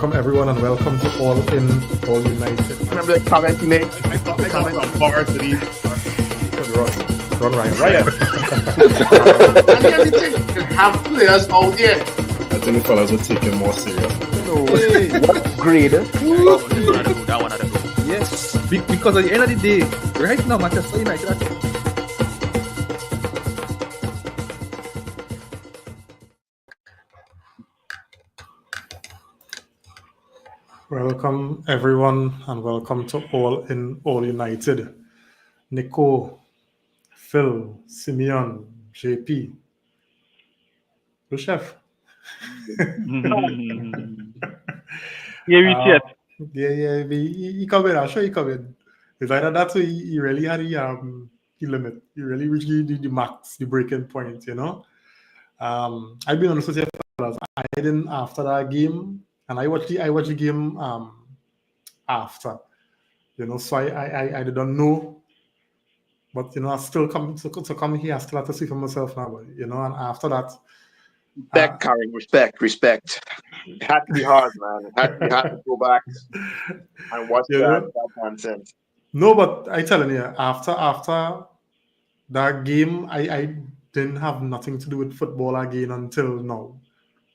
Welcome everyone and welcome to All In, All United. Remember the comment you made? I got some bars to these. Run Ryan. And everything. You have players out there. I think the fellas will take it more serious. No way. What grade? That one had to go. Yes. Because at the end of the day, right now, Manchester United are Welcome everyone and welcome to All In, All United. Nico, Phil, Simeon, JP. Good chef. Here we chat. Yeah, he covered. I'm sure he covered. It's either that or he really had the limit. He really reached the max, the breaking point, you know. I've been honest with you fellas. I didn't after that game, and I watched the game after, you know. So I didn't know, but you know I still come to come here. I still have to see for myself now, but, you know. And after that, Karen, respect. It had to be hard, man. You had to go back and watch that nonsense. No, but I telling you, after that game, I didn't have nothing to do with football again until now,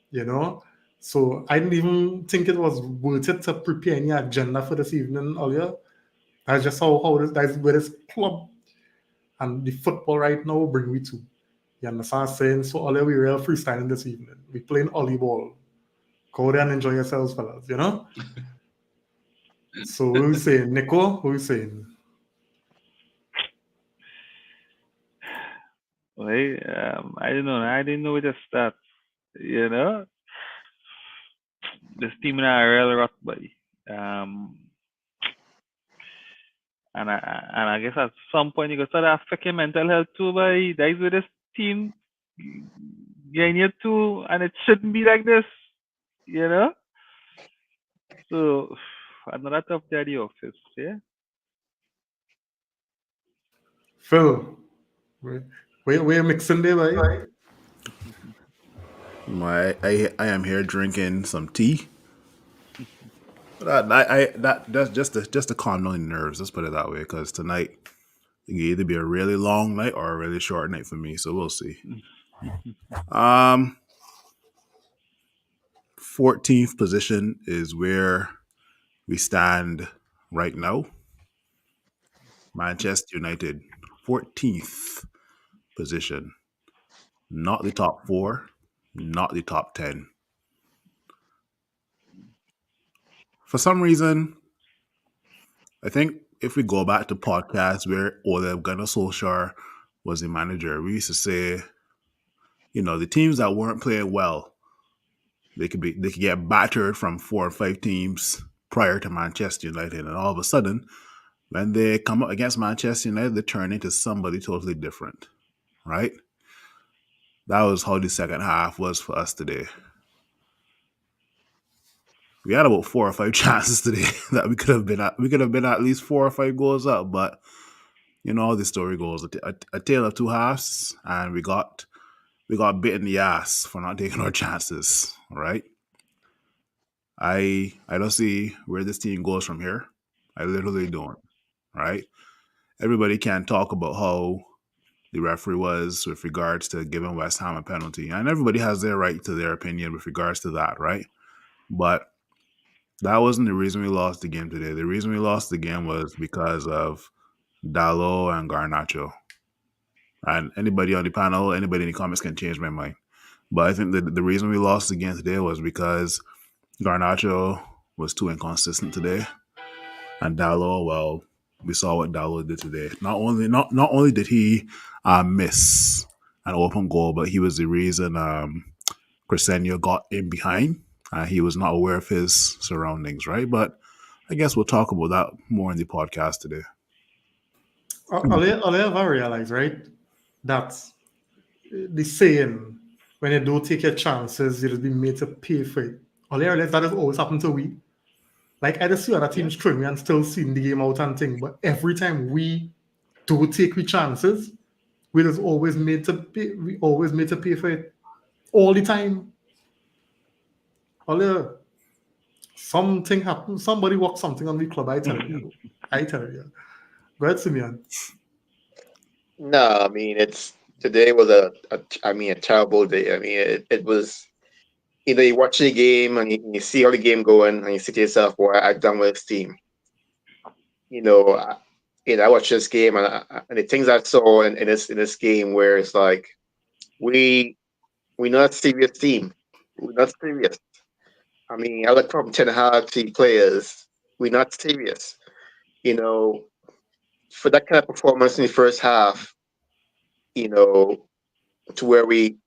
you know. So I didn't even think it was worth it to prepare any agenda for this evening earlier. That's just that's where this club and the football right now bring me to. You understand what I'm saying? So earlier we real freestyling this evening. We playing volleyball. Go there and enjoy yourselves, fellas, you know? So who you saying? Nico, who you saying? Well, I don't know. I didn't know where to start. You know, this team in a real rock, buddy. And I guess at some point you got to start affecting mental health too, buddy. That's where this team getting you to, and it shouldn't be like this. You know. So another tough day at the office, yeah. Phil, we're mixing there, right? I am here drinking some tea. That's just to calm down the nerves. Let's put it that way, because tonight it can either be a really long night or a really short night for me. So we'll see. 14th position is where we stand right now. Manchester United, 14th position. Not the top 4, not the top 10. For some reason, I think if we go back to podcasts where Ole Gunnar Solskjaer was the manager, we used to say, you know, the teams that weren't playing well, they could get battered from 4 or 5 teams prior to Manchester United, and all of a sudden, when they come up against Manchester United, they turn into somebody totally different, right? That was how the second half was for us today. We had about 4 or 5 chances today that we could have been at least 4 or 5 goals up, but you know how the story goes. A tale of two halves, and we got bit in the ass for not taking our chances, right? I don't see where this team goes from here. I literally don't, right? Everybody can talk about how the referee was with regards to giving West Ham a penalty, and everybody has their right to their opinion with regards to that, right? But that wasn't the reason we lost the game today. The reason we lost the game was because of Dalot and Garnacho. And anybody on the panel, anybody in the comments can change my mind. But I think that the reason we lost the game today was because Garnacho was too inconsistent today. And Dalot, well, we saw what Dalot did today. Not only did he miss an open goal, but he was the reason Crescencio got in behind. He was not aware of his surroundings, right? But I guess we'll talk about that more in the podcast today. I'll ever realize, right, that the saying, when you don't take your chances, you'll be made to pay for it. I'll realize that has always happened to we. Like, I just see other teams throwing me and still seeing the game out and thing, but every time we do take the chances, we just always made to pay. We always made to pay for it all the time. Something happened. Somebody walked something on the club. I tell you. I tell you. Go ahead, Simeon. No, I mean it's today was a terrible day. I mean it was you watch the game and you see how the game going and you say to yourself, "Boy, I've done with this team." You know, I, I watched this game and the things I saw in this game where it's like we we're not a serious team. We're not serious. I mean, I look from Ten Hag to players. We're not serious. You know, for that kind of performance in the first half, you know, to where we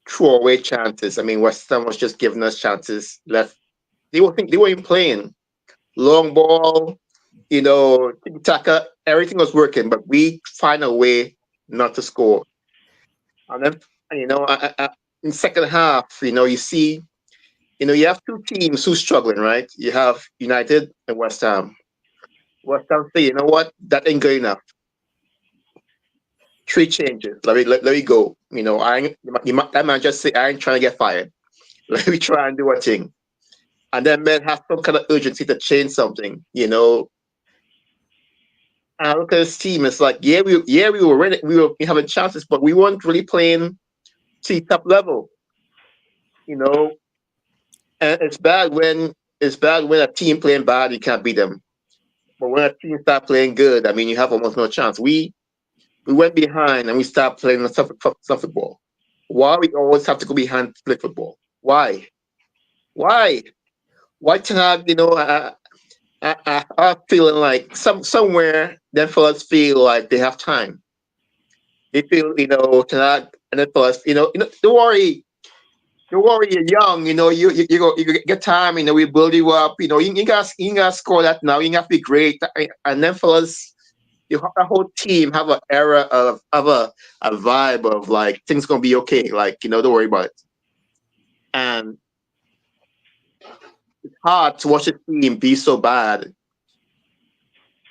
throw away chances. I mean, West Ham was just giving us chances left. They weren't even playing long ball. Tiki-taka, everything was working, but we find a way not to score. And then, in second half, you see, you have two teams who's struggling, right? You have United and West Ham. West Ham say, you know what, that ain't good enough. Three changes. Let me go. That man just say, I ain't trying to get fired. Let me try and do a thing. And then men have some kind of urgency to change something. And I look at this team. It's like, we were ready, we were having chances, but we weren't really playing top level. You know, and it's bad when a team playing bad, you can't beat them. But when a team start playing good, I mean, you have almost no chance. We went behind and we started playing some football. Why we always have to go behind to play football? Why? Why? Why tonight? I'm feeling like somewhere them fellas feel like they have time. They feel tonight and then fellas, don't worry. Don't worry, you're young. You get time. We build you up. You got to score that now. You got to be great. And then fellas, the whole team have an era of a vibe of like things gonna be okay. Like don't worry about it. And it's hard to watch a team be so bad,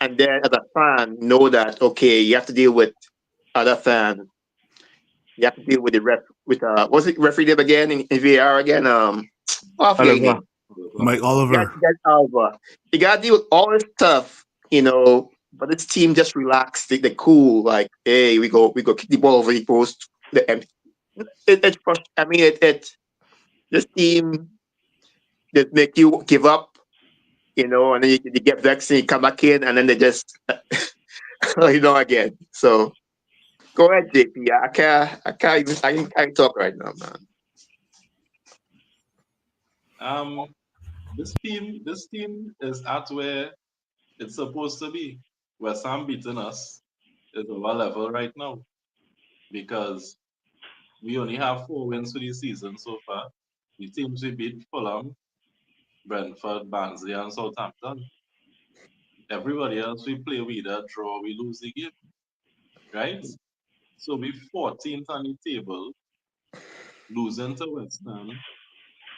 and then as a fan know that okay, you have to deal with other fans. You have to deal with the ref with what's it referee name again in VAR again? I forget his Oliver. name. Mike You got, Oliver. you got Alva. You got to deal with all this stuff, But this team just relaxed. They're cool. Like, hey, we go kick the ball over the post. I mean, this team just make you give up, and then you get vexed and you come back in, and then they just, again. So go ahead, JP. I can't talk right now, man. Um, this team is at where it's supposed to be. Where Sam beating us is our level right now because we only have 4 wins for the season so far. The teams we beat: Fulham, Brentford, Barnsley, and Southampton. Everybody else we play, we either draw, we lose the game, right? So we 14th on the table, losing to West Ham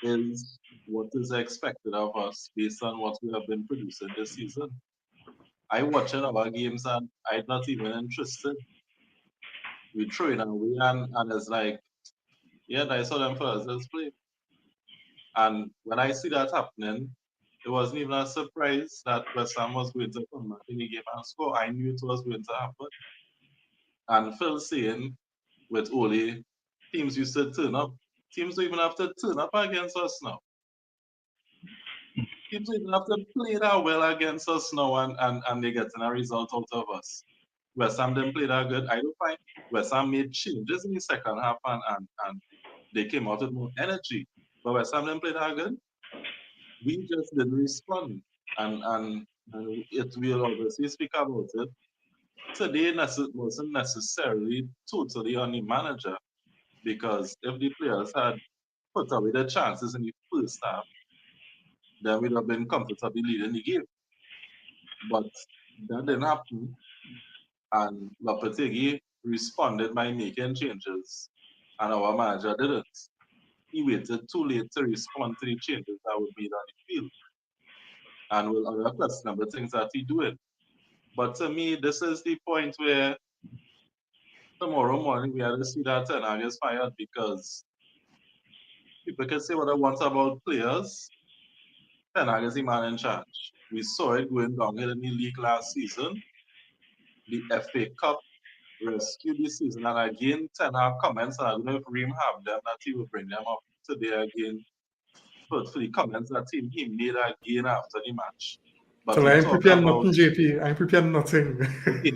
is what is expected of us based on what we have been producing this season. I watching our games and I'm not even interested. We throw it away and it's like, yeah, I saw them first, let's play. And when I see that happening, it wasn't even a surprise that West Ham was going to come back in the game and score. I knew it was going to happen. And Phil saying with Ole, teams used to turn up. Teams don't even have to turn up against us now. Teams don't even have to play that well against us now and they're getting a result out of us. West Ham didn't play that good. I don't find West Ham made changes in the second half and they came out with more energy. But West Ham didn't play that good. We just didn't respond. And it will obviously speak about it. Today wasn't necessarily totally on the manager because if the players had put away their chances in the first half, then we'd have been comfortably leading the game. But that didn't happen. And Lopetegui responded by making changes, and our manager didn't. He waited too late to respond to the changes that were made on the field, and will other questionable things that he doing. But to me, this is the point where tomorrow morning we have to see that Ten Hag is fired because people can say what they want about players, Ten Hag is the man in charge. We saw it going downhill in the league last season. The FA Cup rescued this season, and again, Ten Hag comments, and I don't know if Reem have them, that he will bring them up today again for the comments that he made again after the match. But So he I ain't talk prepared about nothing, JP. I ain't prepared nothing. He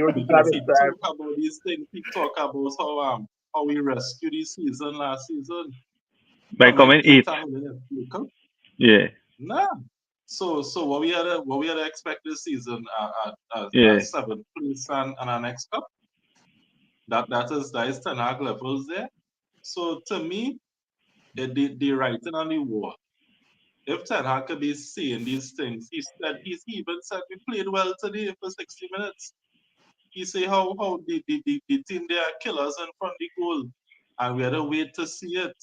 was because he satisfied. talk about these things. He talk about how we rescued this season last season. By coming eighth. time in the FA Cup. Yeah. Nah. So what we had to expect this season Yeah. at seventh place and our next cup. That is Ten Hag levels there. So to me, the writing on the wall. If Ten Hag could be saying these things, he even said we played well today for 60 minutes. He say how the team they are killers in front of the goal, and we had to wait to see it.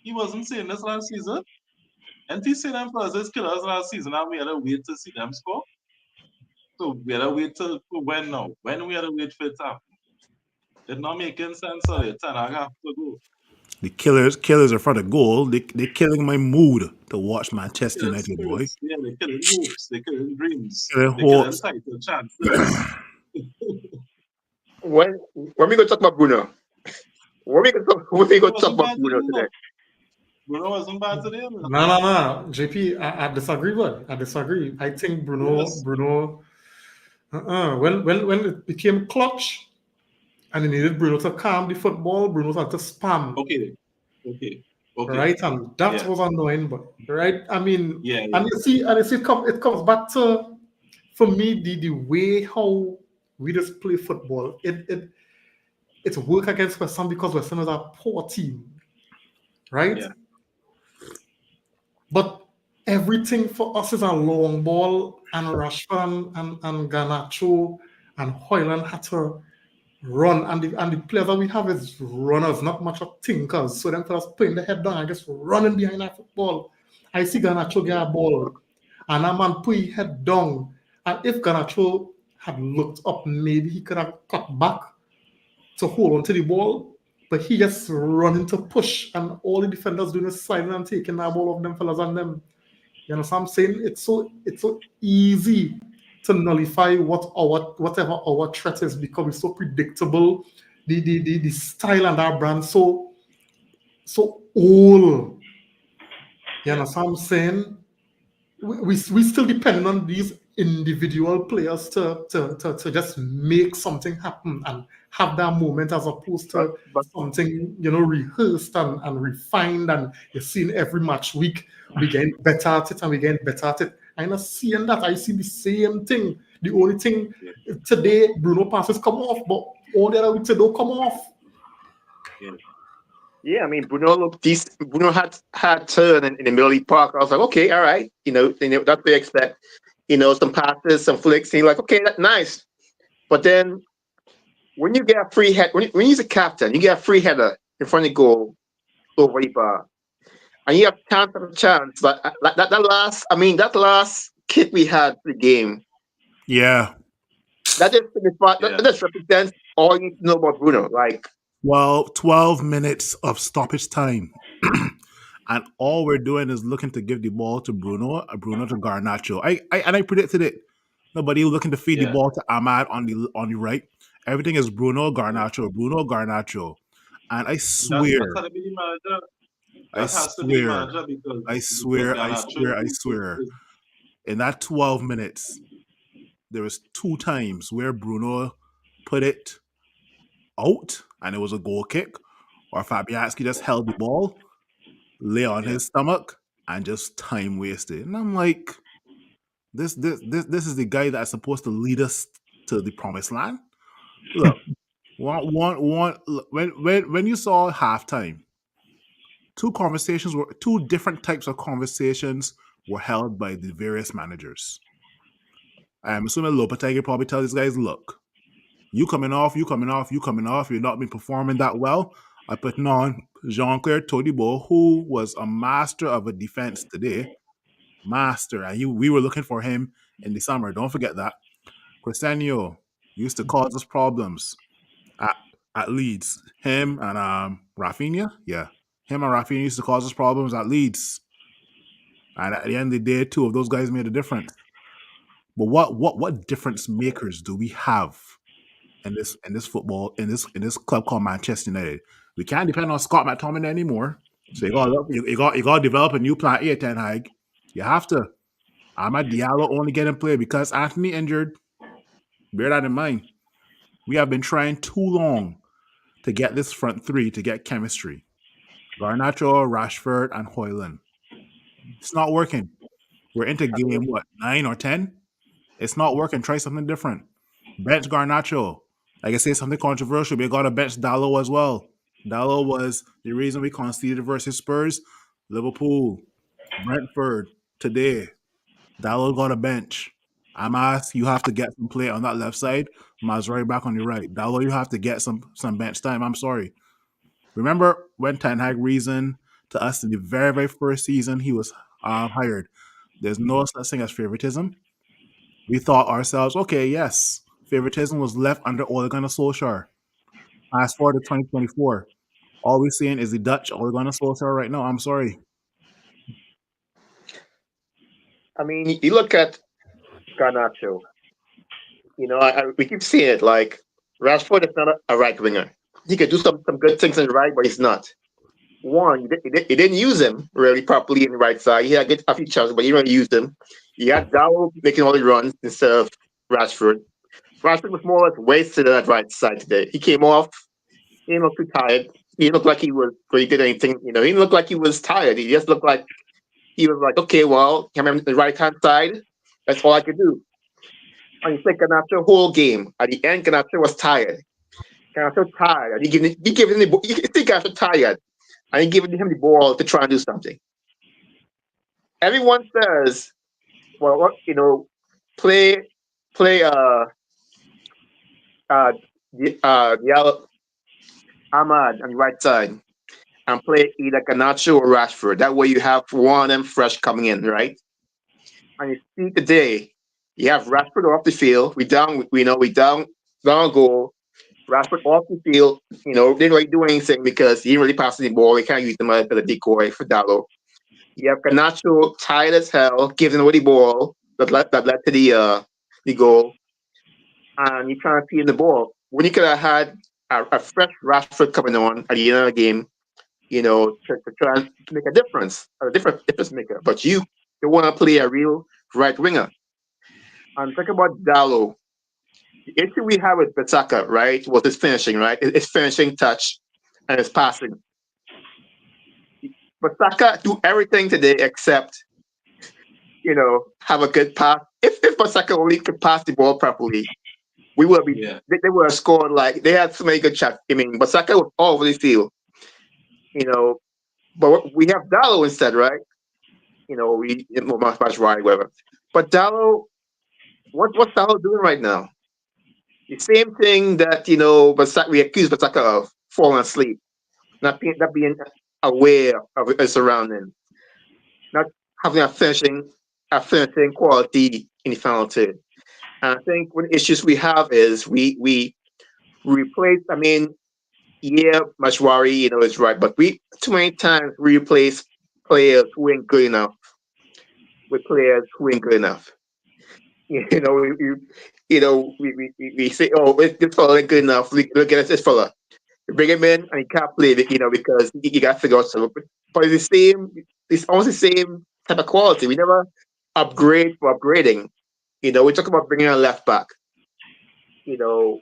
He wasn't saying this last season. And he said them for us as killers last season, and we had to wait to see them score. So we had to wait till when now? When we had to wait for it to happen? It's not making sense. So Ten Hag have to go. The killers are for the goal. They're killing my mood to watch Manchester Killing United, boy. spirits. Yeah, they're killing hopes. They're killing dreams. Killing They're killing hopes. title chances. When we going to talk about Bruno? When we going to talk about Bruno today? Bruno wasn't bad today. No. JP, I disagree, but I disagree. I think Yes. Bruno, when it became clutch and he needed Bruno to calm the football, Bruno had to spam. Okay. Right, and that was annoying, but right, I mean, Yeah. and you see, it comes back to, for me, the way how we just play football. It's work against West Ham because West Ham is a poor team, right? Yeah. But everything for us is a long ball, and Rashford and Garnacho and Hoyland had to run, and the players that we have is runners, not much of thinkers. So them fellas putting the head down and just running behind that football. I see Garnacho get a ball, and a man put his head down. And if Garnacho had looked up, maybe he could have cut back to hold on to the ball. But he just running to push, and all the defenders doing is sliding and taking that ball off them fellas and them. You know what I'm saying? It's so easy to nullify whatever our threat is because it's so predictable. The style and our brand so old. You know what I'm saying? We still depend on these individual players to just make something happen and have that moment as opposed to something rehearsed and refined, and you're seeing every match week we getting better at it and we getting better at it. I'm not seeing that. I see the same thing. The only thing today, Bruno passes come off, but all the other weeks they don't come off. Yeah, I mean, Bruno looked decent. Bruno had turn in the middle of the park. I was like, okay, all right. That's what they expect. Some passes, some flicks. And you're like, okay, that's nice. But then when you get a free head, when you're a captain, you get a free header in front of the goal over the bar. And you have chance after chance. But that last kick we had for the game. Yeah. That just represents all you need to know about Bruno. Like, 12 minutes of stoppage time. And all we're doing is looking to give the ball to Bruno to Garnacho. I predicted it. Nobody looking to feed the ball to Ahmad on the right. Everything is Bruno Garnacho. And I swear. I swear. In that 12 minutes, there was 2 times where Bruno put it out and it was a goal kick, or Fabianski just held the ball, lay on his stomach, and just time wasted. And I'm like, this is the guy that's supposed to lead us to the promised land. Look, when you saw halftime, 2 different types of conversations were held by the various managers. I'm assuming Lopetegui probably tell these guys, look, you coming off, you're not been performing that well. I put on Jean-Claire Todibo, who was a master of a defense today. Master. And we were looking for him in the summer. Don't forget that. Cristiano used to cause us problems at Leeds. Him and Rafinha. Yeah. Him and Rafinha used to cause us problems at Leeds. And at the end of the day, two of those guys made a difference. But what difference makers do we have in this football in this club called Manchester United? We can't depend on Scott McTominay anymore. So you got to develop a new plan A, Ten Hag. You have to. Amad Diallo only getting played because Anthony injured. Bear that in mind. We have been trying too long to get this front three to get chemistry. Garnacho, Rashford, and Hoyland. It's not working. We're into game, 9 or 10? It's not working. Try something different. Bench Garnacho. Like I say, something controversial, but you got to bench Dallo as well. Dallo was the reason we conceded versus Spurs, Liverpool, Brentford, today. Dallo got a bench. Amas, you have to get some play on that left side. Mazraoui back on the right. Dallo, you have to get some bench time. I'm sorry. Remember when Ten Hag reasoned to us in the very, very first season he was hired? There's no such thing as favoritism. We thought ourselves, okay, yes, favoritism was left under Ole Gunnar Solskjaer. Fast forward to 2024. All we're seeing is the Dutch Ole Gunnar Solskjaer right now. I'm sorry. I mean, you look at Garnacho. You know, we keep seeing it. Like Rashford is not a right winger. He could do some good things in the right, but he's not. One, he didn't use him really properly in the right side. He had a few chances, but he didn't use them. You had Dallo making all the runs instead of Rashford. Rashford was more or less wasted on that right side today. He came off. He didn't look too tired. He didn't look like he did anything. You know, he didn't look like he was tired. He just looked like he was like, okay, well, I'm on the right hand side. That's all I could do. And you take Garnacho whole game. At the end, Garnacho was tired. Garnacho tired. He gave him the ball. You think Garnacho tired, and he giving him the ball to try and do something. Everyone says, well, you know, play Diallo, Amad on the right side, and play either Garnacho or Rashford. That way you have one of them fresh coming in, right? And you see today, you have Rashford off the field. We down a goal. Rashford off the field, you know, didn't really do anything because he didn't really pass the ball. We can't use him as a decoy for Dallo. You have Garnacho tired as hell, giving away the ball that led to the goal, and you can't see the ball. When you could have had a fresh Rashford coming on at the end of the game, you know, to try and make a difference maker. But you want to play a real right winger. And talk about Dallo. The issue we have with Basaka, right, was his finishing, right? His finishing touch and his passing. Basaka do everything today except, you know, have a good pass. If Basaka only could pass the ball properly, we would be. Yeah. They would have scored like they had so many good shots. I mean, Basaka was all over the field, you know. But we have Dallo instead, right? You know, much right, whatever. But Dallo, what's Dallo doing right now? The same thing that, you know, we accuse Basaka of, falling asleep, not being aware of his surroundings, not having a finishing quality in the final third. And I think one of the issues we have is we replace. I mean, yeah, Mashwari, you know, is right, but we too many times we replace players who ain't good enough with players who ain't good enough. You know, we say, oh, this fella ain't good enough. Look at this fella. We bring him in and he can't play it, you know, because you got to figure out something. But it's almost the same type of quality. We never upgrade for upgrading. You know, we talk about bringing a left back. You know,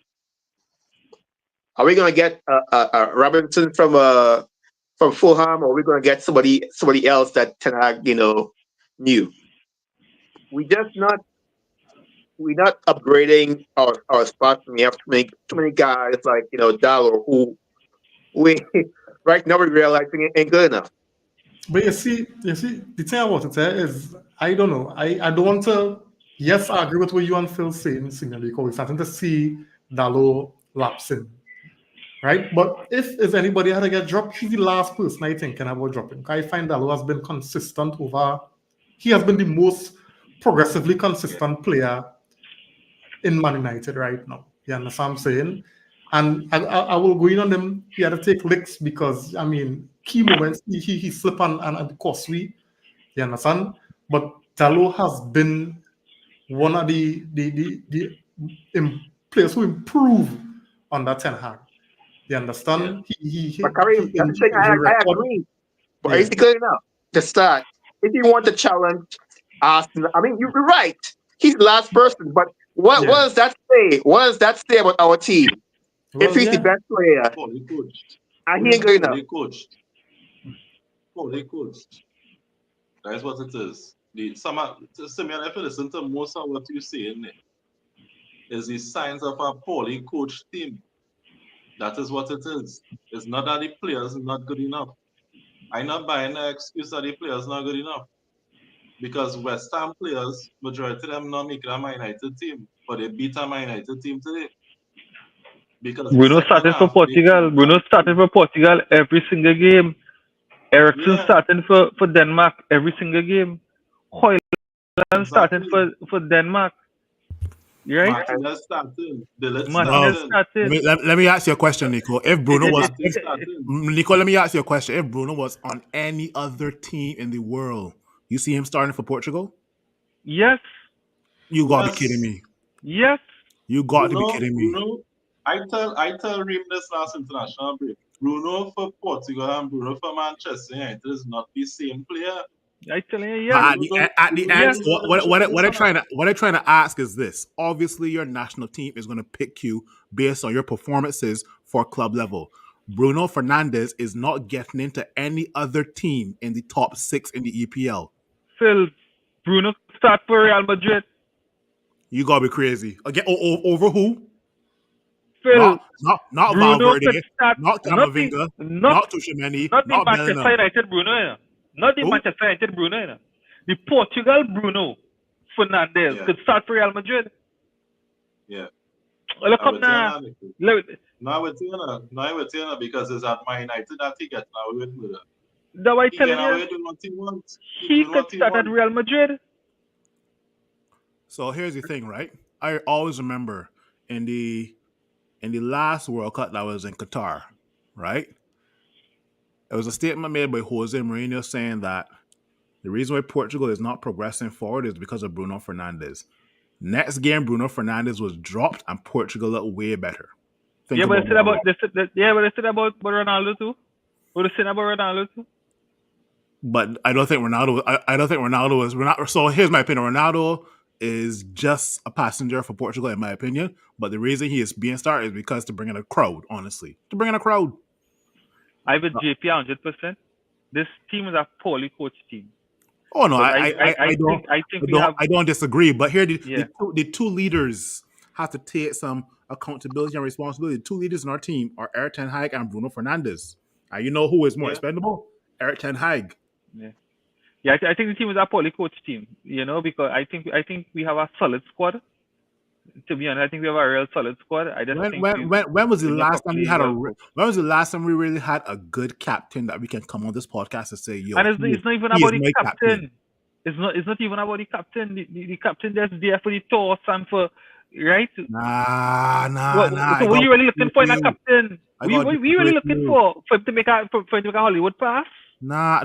are we going to get a Robinson from Fulham, or are we going to get somebody else that Ten Hag, you know, knew? We're not upgrading our spots. We have too many guys like, you know, Dallo who we right now we're realizing it ain't good enough. But you see, the thing about it is, I don't know. I don't want to. Yes, I agree with what you and Phil saying, signally, because we're starting to see Dallo lapsing, right? But if anybody had to get dropped, he's the last person I think can about dropping. I find Dallo has been consistent over. He has been the most progressively consistent player in Man United right now. You understand what I'm saying? And I will go in on them. He had to take licks because, I mean, key moments, he slip and costly. You understand? but Dalot has been one of the players who improve under Ten Hag. You understand? But Karim, that's the thing. his I record. agree. But Yeah. is it good enough to start? If you want to challenge Arsenal, I mean, you're right. He's the last person. But what Yeah. does that say? What does that say about our team? Well, If he's the yeah. best player Poorly coached. and he ain't good enough, Poorly coached. Poorly coached. That's what it is. Simeon, if you listen to most of what you say in it, is the signs of a poorly coached team. That is what it is. It's not that the players are not good enough. I'm not buying the excuse that the players not good enough. Because West Ham players, majority of them not make a Man United team, but they beat a Man United team today. Because the Bruno second started for half, they Portugal. couldn't Bruno control. started for Portugal every single game. Ericsson Yeah. starting for Denmark every single game. Hoyland starting Exactly. for Denmark. Right? Martinez starting. Dillett Martinez starting. started. Let me ask you a question, Nico. If Bruno was Martin starting. Nico, let me ask you a question. If Bruno was on any other team in the world, you see him starting for Portugal? Yes. You gotta Yes. be kidding me. Yes. You got to be kidding me. Bruno, I tell Reem this last international break. Bruno for Portugal and Bruno for Manchester United is not the same player. I telling you, But yes. at the end, Yes. what I'm trying to ask is this. Obviously, your national team is going to pick you based on your performances for club level. Bruno Fernandes is not getting into any other team in the top 6 in the EPL. Phil, Bruno start for Real Madrid. You gotta be crazy. Again, over who? Phil, Not Bruno Valverde, could start. not Camavinga, not Tchouaméni, Not the not Manchester Bellingham. United Bruno. You know. Not the Who? Manchester United Bruno. You know. The Portugal Bruno Fernandes Yeah. could start for Real Madrid. Yeah. Look up now. Now we're telling because it's at Man United that he gets now with Miller. That why I He tell get away you, doing what he wants. he could start at Real Madrid. So here's the thing, right? I always remember in the last World Cup that was in Qatar, right? It was a statement made by Jose Mourinho saying that the reason why Portugal is not progressing forward is because of Bruno Fernandes. Next game, Bruno Fernandes was dropped and Portugal looked way better. But they said about Ronaldo too. What they said about Ronaldo too. But I don't think Ronaldo. I don't think Ronaldo is. So here's my opinion. Ronaldo is just a passenger for Portugal, in my opinion. But the reason he is being started is because to bring in a crowd. Honestly, to bring in a crowd. I would JP 100%. This team is a poorly coached team. Oh no, I don't disagree. But here, the two leaders have to take some accountability and responsibility. The two leaders in our team are Erik ten Hag and Bruno Fernandes. And you know who is more expendable? Erik ten Hag. Yeah, I think the team is a poorly coached team. You know, because I think we have a solid squad. To be honest, I think we have a real solid squad. I just think when was the last time we had when was the last time we really had a good captain that we can come on this podcast and say, yo, and it's not even about the captain. It's not even about the captain. The captain that's there for the toss and for right. Nah. So what you really looking for in a captain? We really looking for him to make a Hollywood pass. No.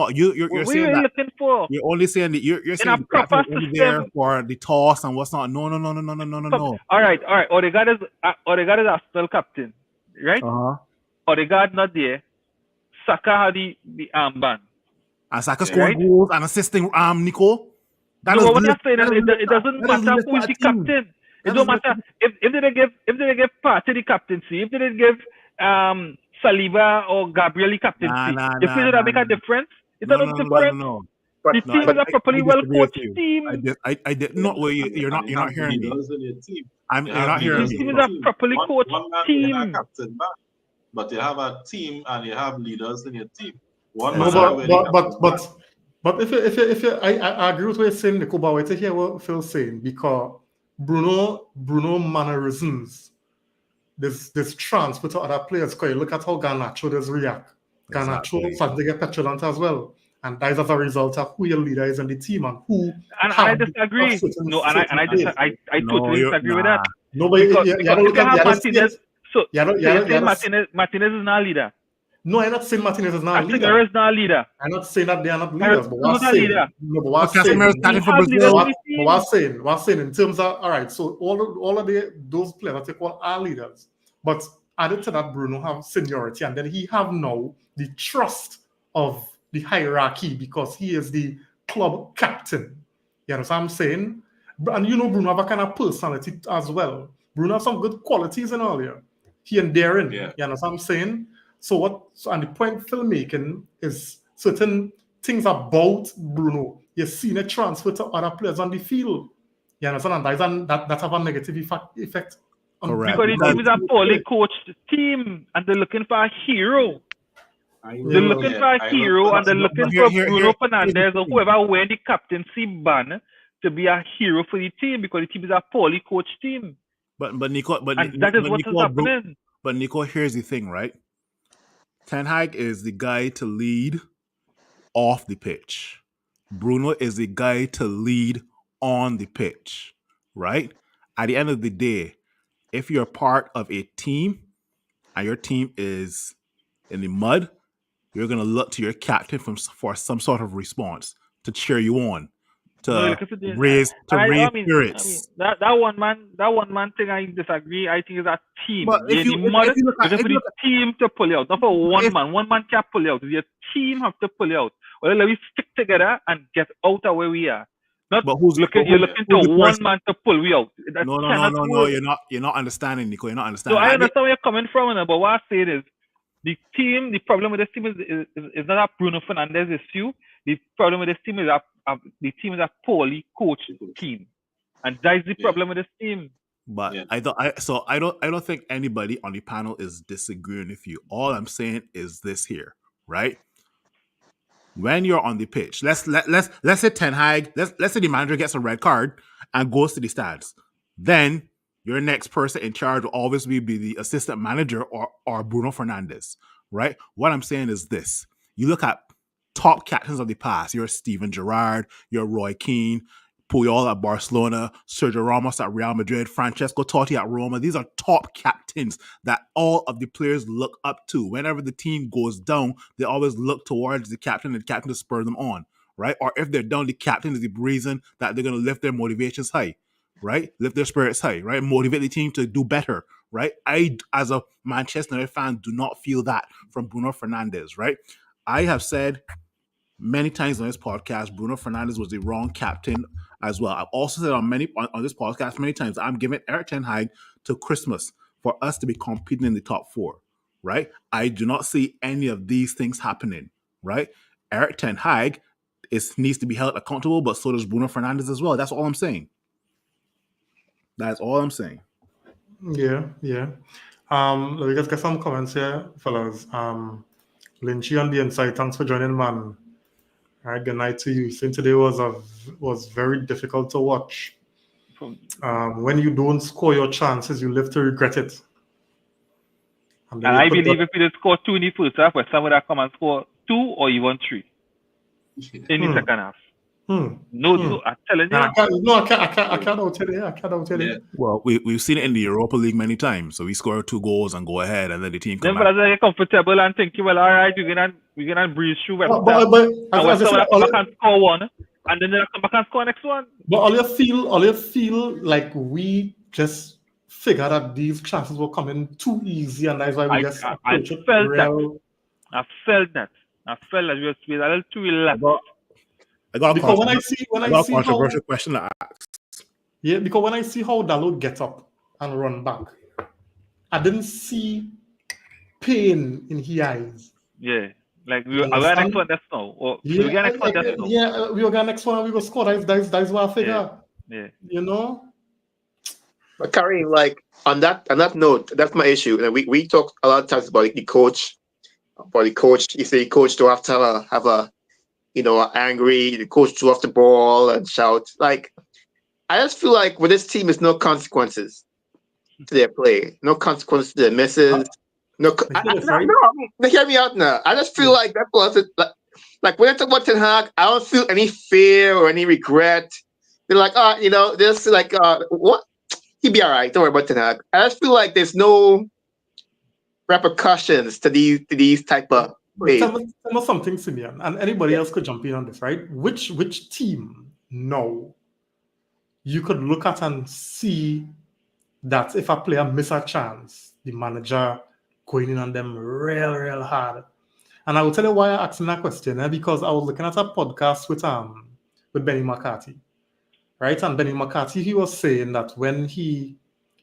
You're saying really that looking for. You're only saying that you're saying a proper only there for the toss and what's not. No. All right. Odegaard is Arsenal captain, right? Odegaard not there. Saka had the armband. And Saka scoring goals and assisting Nico. It doesn't matter who is the captain. It don't matter if they give Partey the captaincy, if they didn't give Saliba or Gabriel the captaincy. If they don't make a difference, it's not different. No. The team is a properly well coached team. I did not. You're not hearing me. You're not hearing me. The team is a properly coached team. But you have a team and you have leaders in your team. But if I agree with what you're saying, Nico, but wait to hear what Phil's saying, because Bruno mannerisms, this transfer to other players, because you look at how Garnacho does react. Garnacho starts to get petulant as well. And that is as a result of who your leader is in the team and who. And I disagree. No, and I totally disagree with that. No, but because if you have Martinez, so Martinez is not a leader. No, I'm not saying Martinez is not a leader. Casemiro is not a leader. I'm not saying that they are not leaders, but what Casemiro I'm saying, leader. no, but But what I'm saying, Casemiro started for have leaders Brazil. in the what I'm saying in terms of, all right, so all of those players that they call are leaders, but added to that, Bruno have seniority, and then he have now the trust of the hierarchy because he is the club captain. You understand what I'm saying? And you know, Bruno have a kind of personality as well. Bruno have some good qualities and all here. He and Darren. Yeah. You understand what I'm saying? And the point filmmaking is certain things about Bruno. You've seen it transfer to other players on the field. You understand? And that have a negative effect on Correct. Because the team is a poorly coached team, and they're looking for a hero. They're looking for a hero, and they're looking for Bruno Fernandes or whoever wearing the captaincy band to be a hero for the team because the team is a poorly coached team. But Nico, And that is what is happening. But Nico, here's the thing, right? Ten Hag is the guy to lead off the pitch. Bruno is the guy to lead on the pitch, right? At the end of the day, if you're part of a team and your team is in the mud, you're gonna look to your captain for some sort of response to cheer you on, to raise spirits. That one man thing I disagree. I think is a team. But if you look at the team to pull you out, not for one man. One man can't pull you out. Your team have to pull you out. Well, let me stick together and get out of where we are. Not you're looking to one man to pull we out. No. You're not understanding, Nico. You're not understanding. So I understand where you're coming from, but what I'm saying is the problem with this team is not a Bruno Fernandes issue. The problem with this team is the team is a poorly coached team, and that is the problem with this team. But I don't think anybody on the panel is disagreeing with you. All I'm saying is this here, right? When you're on the pitch, let's say Ten Hag, let's say the manager gets a red card and goes to the stands. Then your next person in charge will always be the assistant manager or Bruno Fernandes, right? What I'm saying is this. You look at top captains of the past. You're Steven Gerrard, you're Roy Keane, Puyol at Barcelona, Sergio Ramos at Real Madrid, Francesco Totti at Roma. These are top captains that all of the players look up to. Whenever the team goes down, they always look towards the captain and the captain to spur them on, right? Or if they're down, the captain is the reason that they're going to lift their motivations high, right? Lift their spirits high, right? Motivate the team to do better, right? I, as a Manchester United fan, do not feel that from Bruno Fernandes, right? I have said many times on this podcast, Bruno Fernandes was the wrong captain as well. I've also said on this podcast many times, I'm giving Erik ten Hag to Christmas for us to be competing in the top 4, right? I do not see any of these things happening, right? Erik ten Hag needs to be held accountable, but so does Bruno Fernandes as well. That's all I'm saying. That's all I'm saying. Yeah. Let me just get some comments here, fellas. Lynchy on the inside, thanks for joining, man. All right, good night to you. Saying today was very difficult to watch. When you don't score your chances, you live to regret it. And I believe if you did score 2 in the first half, where someone that come and score 2 or even 3 in the second half. No, I'm telling you. I can't out tell you. Well, we've seen it in the Europa League many times. So we score 2 goals and go ahead, and then the team come back. Then you're comfortable and thinking, well, all right, we're gonna breeze through. But and someone come back and score 1, and then they come back and score next one. But all you feel like we just figured that these chances were coming too easy, and that's why we just approach it real. I felt that we were a little too relaxed. Because when I see controversial question to ask. Yeah, because when I see how Dalot get up and run back, I didn't see pain in his eyes. Yeah, like we were next one that's now. Or we were next one that's now. Yeah, we were next one. We will score. That's what I figure. Yeah. You know. But Karim, like on that note, that's my issue. And we talk a lot of times about the coach. You say the coach don't have to have a angry, the coach threw off the ball and shout. Like, I just feel like with this team, there's no consequences to their play, no consequences to their misses. No, hear me out now. I just feel like that was it. Like when I talk about Ten Hag, I don't feel any fear or any regret. They're like, this like what? He'd be all right. Don't worry about Ten Hag. I just feel like there's no repercussions to these type of Wait, plays. tell me something, Simeon, and anybody else could jump in on this, right? Which team no you could look at and see that if a player miss a chance, the manager going in on them real hard. And I will tell you why I asked that question, because I was looking at a podcast with Benny McCarthy, right? And Benny McCarthy, he was saying that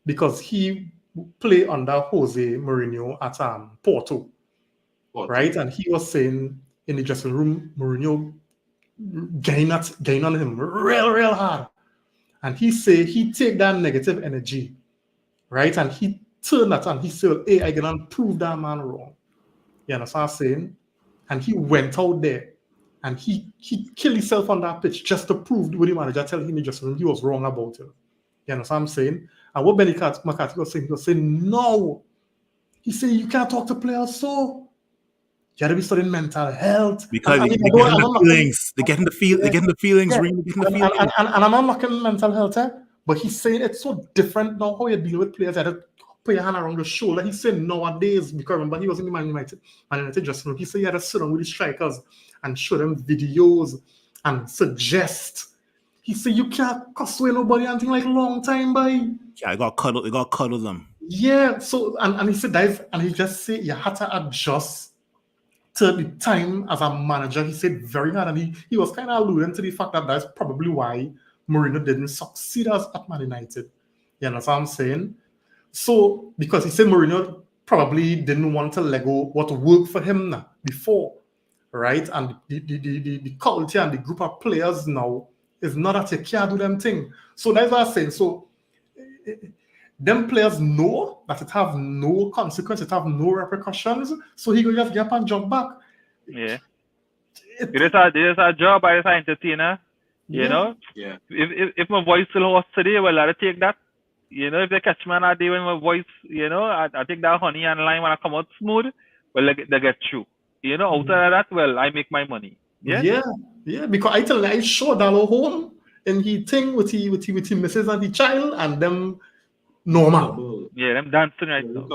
because he played under Jose Mourinho at Porto, right? And he was saying in the dressing room, Mourinho getting on him real hard. And he say he take that negative energy, right? And he turn that and he said, hey, I gonna prove that man wrong. You understand what I'm saying? And he went out there and he killed himself on that pitch just to prove what the manager tell him in the dressing room he was wrong about it. You understand what I'm saying? And what Benny McCarthy was saying, he was saying, no. He said, you can't talk to players so. You gotta be studying mental health. Because they're getting the feelings. They're getting the feelings. Yeah. Really getting the feelings. And I'm not knocking mental health, but he's saying it's so different now how you're dealing with players. You had to put your hand around the shoulder. He said nowadays, because remember he was in the Man United dressing room. He said he had to sit down with the strikers and show them videos and suggest. He said you can't cuss with nobody anything like a long time, boy. Yeah, I got cuddle them. Yeah, so and he said that, and he just said you had to adjust to the time as a manager. He said very hard, and he was kind of alluding to the fact that that's probably why Mourinho didn't succeed at Man United. You know what I'm saying? So, because he said Mourinho probably didn't want to let go what worked for him before, right? And the culture and the group of players now is not that you can't do them thing. So that's what I'm saying. So, them players know that it have no consequence, it have no repercussions, so he could just get up and jump back. Yeah. It is a job as an entertainer, you know? Yeah. If my voice still was today, well, I'll take that. You know, if they catch me on a day when my voice, you know, I take that honey and lime when I come out smooth, well, they get through. You know, outside of that, well, I make my money. Yeah, because I showed Dallo home and he thing with he misses and the child and them normal. Yeah, them dancing right now.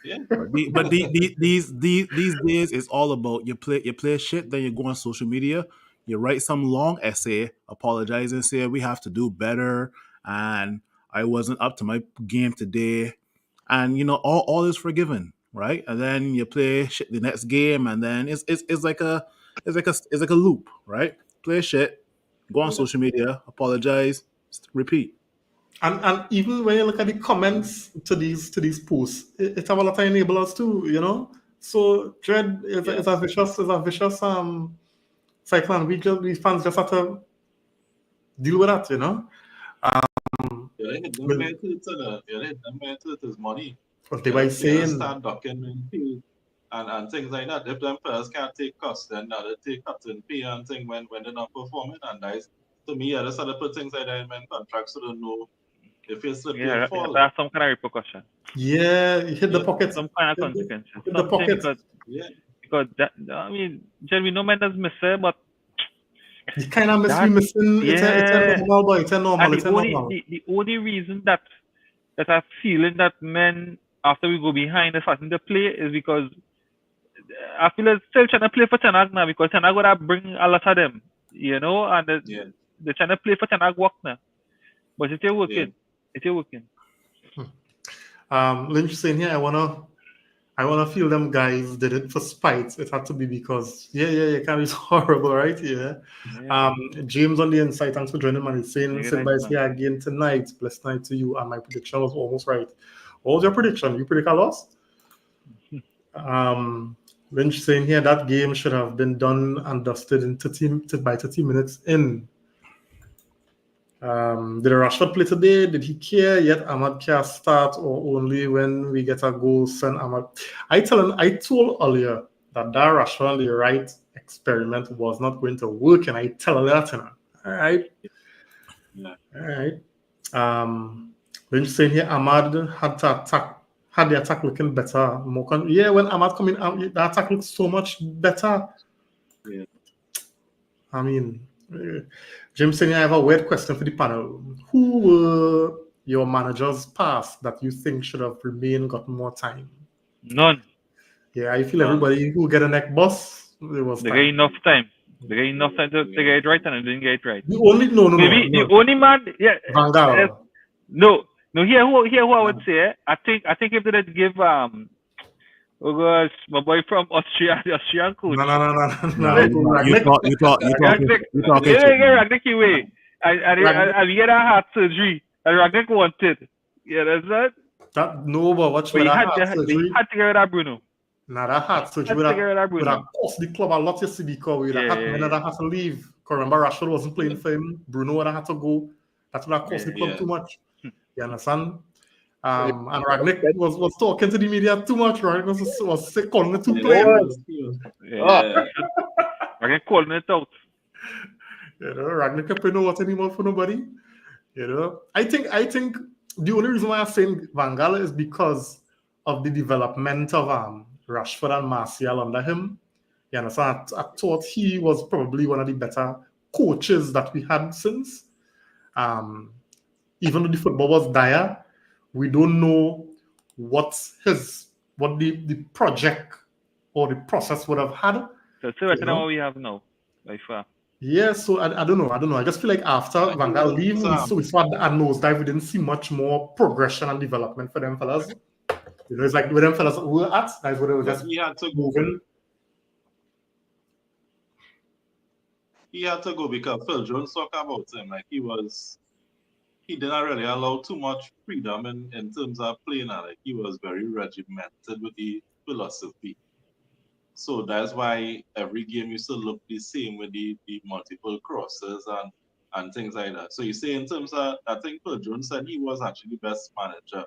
Yeah. But these days it's all about you play shit, then you go on social media, you write some long essay, apologize and say we have to do better and I wasn't up to my game today, and you know all is forgiven, right? And then you play shit the next game, and then it's like a loop, right? Play shit, go on social media, apologize, repeat. And even when you look at the comments to these posts, it have a lot of enablers too, you know. So Dread is a vicious cycle, and we fans just have to deal with that, you know. It is money. What they were saying. Start documenting and things like that. If them players can't take costs, then they take cuts in pay and things when they're not performing. And that's, to me, I just had to put things like that in my contract so they know if you're slipping and fall. That's some kind of repercussion. Yeah, you hit the pockets. Some kind of consequences. Hit the pockets. Because that, I mean, we know man does miss it, but you kind of missing. It's a normal, boy. It's a normal. The only reason that I'm feeling that men, after we go behind and starting to play, is because I feel like still trying to play for Ten Hag now, because Ten Hag would bring a lot of them, you know, and they're trying to play for Ten Hag work now. But it's still working. Yeah. It's still working. Lynch saying here, I wanna feel them guys did it for spite. It had to be because you can't be horrible, right? Yeah. James on the inside, thanks for joining me. He's saying sit by here again tonight. Blessed night to you. And my prediction was almost right. What was your prediction? You predict a loss? Lynch saying here that game should have been done and dusted in 30 minutes in. Did Rashford play today? Did he care yet? Ahmad can start or only when we get a goal send Ahmad? I told earlier that Rashford on the right experiment was not going to work, and I tell her that now. All right. Yeah. All right. Lynch saying here Ahmad had the attack looking better. When Ahmad coming out, the attack looks so much better. Yeah. I mean, Jim saying I have a weird question for the panel. Who were your managers past that you think should have remained, got more time? None. Yeah, I feel None. everybody who get a neck bust, it was They get time. enough time. They get enough time to get it right, and they didn't get it right. The only no. Maybe the only man, Van Gaal. no. Here who I would say. I think if they did give oh gosh, my boy from Austria, the Austrian coach. No. No, you talking Ragnick away. And we get a heart surgery. And Ragnick wanted. Yeah, that's that. That no, but watch But with he that had, heart they surgery. had to get rid of Bruno. Nah, that heart surgery Had would to get rid of have Bruno. cost the club a lot yesterday because we would have had men that had to leave. Because remember, Rashford wasn't playing for him. Bruno would have had to go. That would have cost the club Yeah. too much. You understand? And Ragnick was talking to the media too much. Ragnick was sick, calling it too plain. Yeah. Ragnick calling it out. You know, Ragnick can't play no what anymore for nobody. You know, I think the only reason why I'm saying Van Gaal is because of the development of Rashford and Martial under him. You understand? I thought he was probably one of the better coaches that we had since. Even though the football was dire, we don't know what the project or the process would have had. So it's better than what we have now, by far. Yeah, so I don't know. I just feel like after Van Gaal leave, we saw a nosedive. We didn't see much more progression and development for them fellas. You know, it's like where them fellas were at. That's where they were just He had to go. moving. He had to go because Phil Jones talked about him. Like he didn't really allow too much freedom in terms of playing. Like he was very regimented with the philosophy. So that's why every game used to look the same with the multiple crosses and things like that. So you say in terms of, I think Phil Jones said he was actually the best manager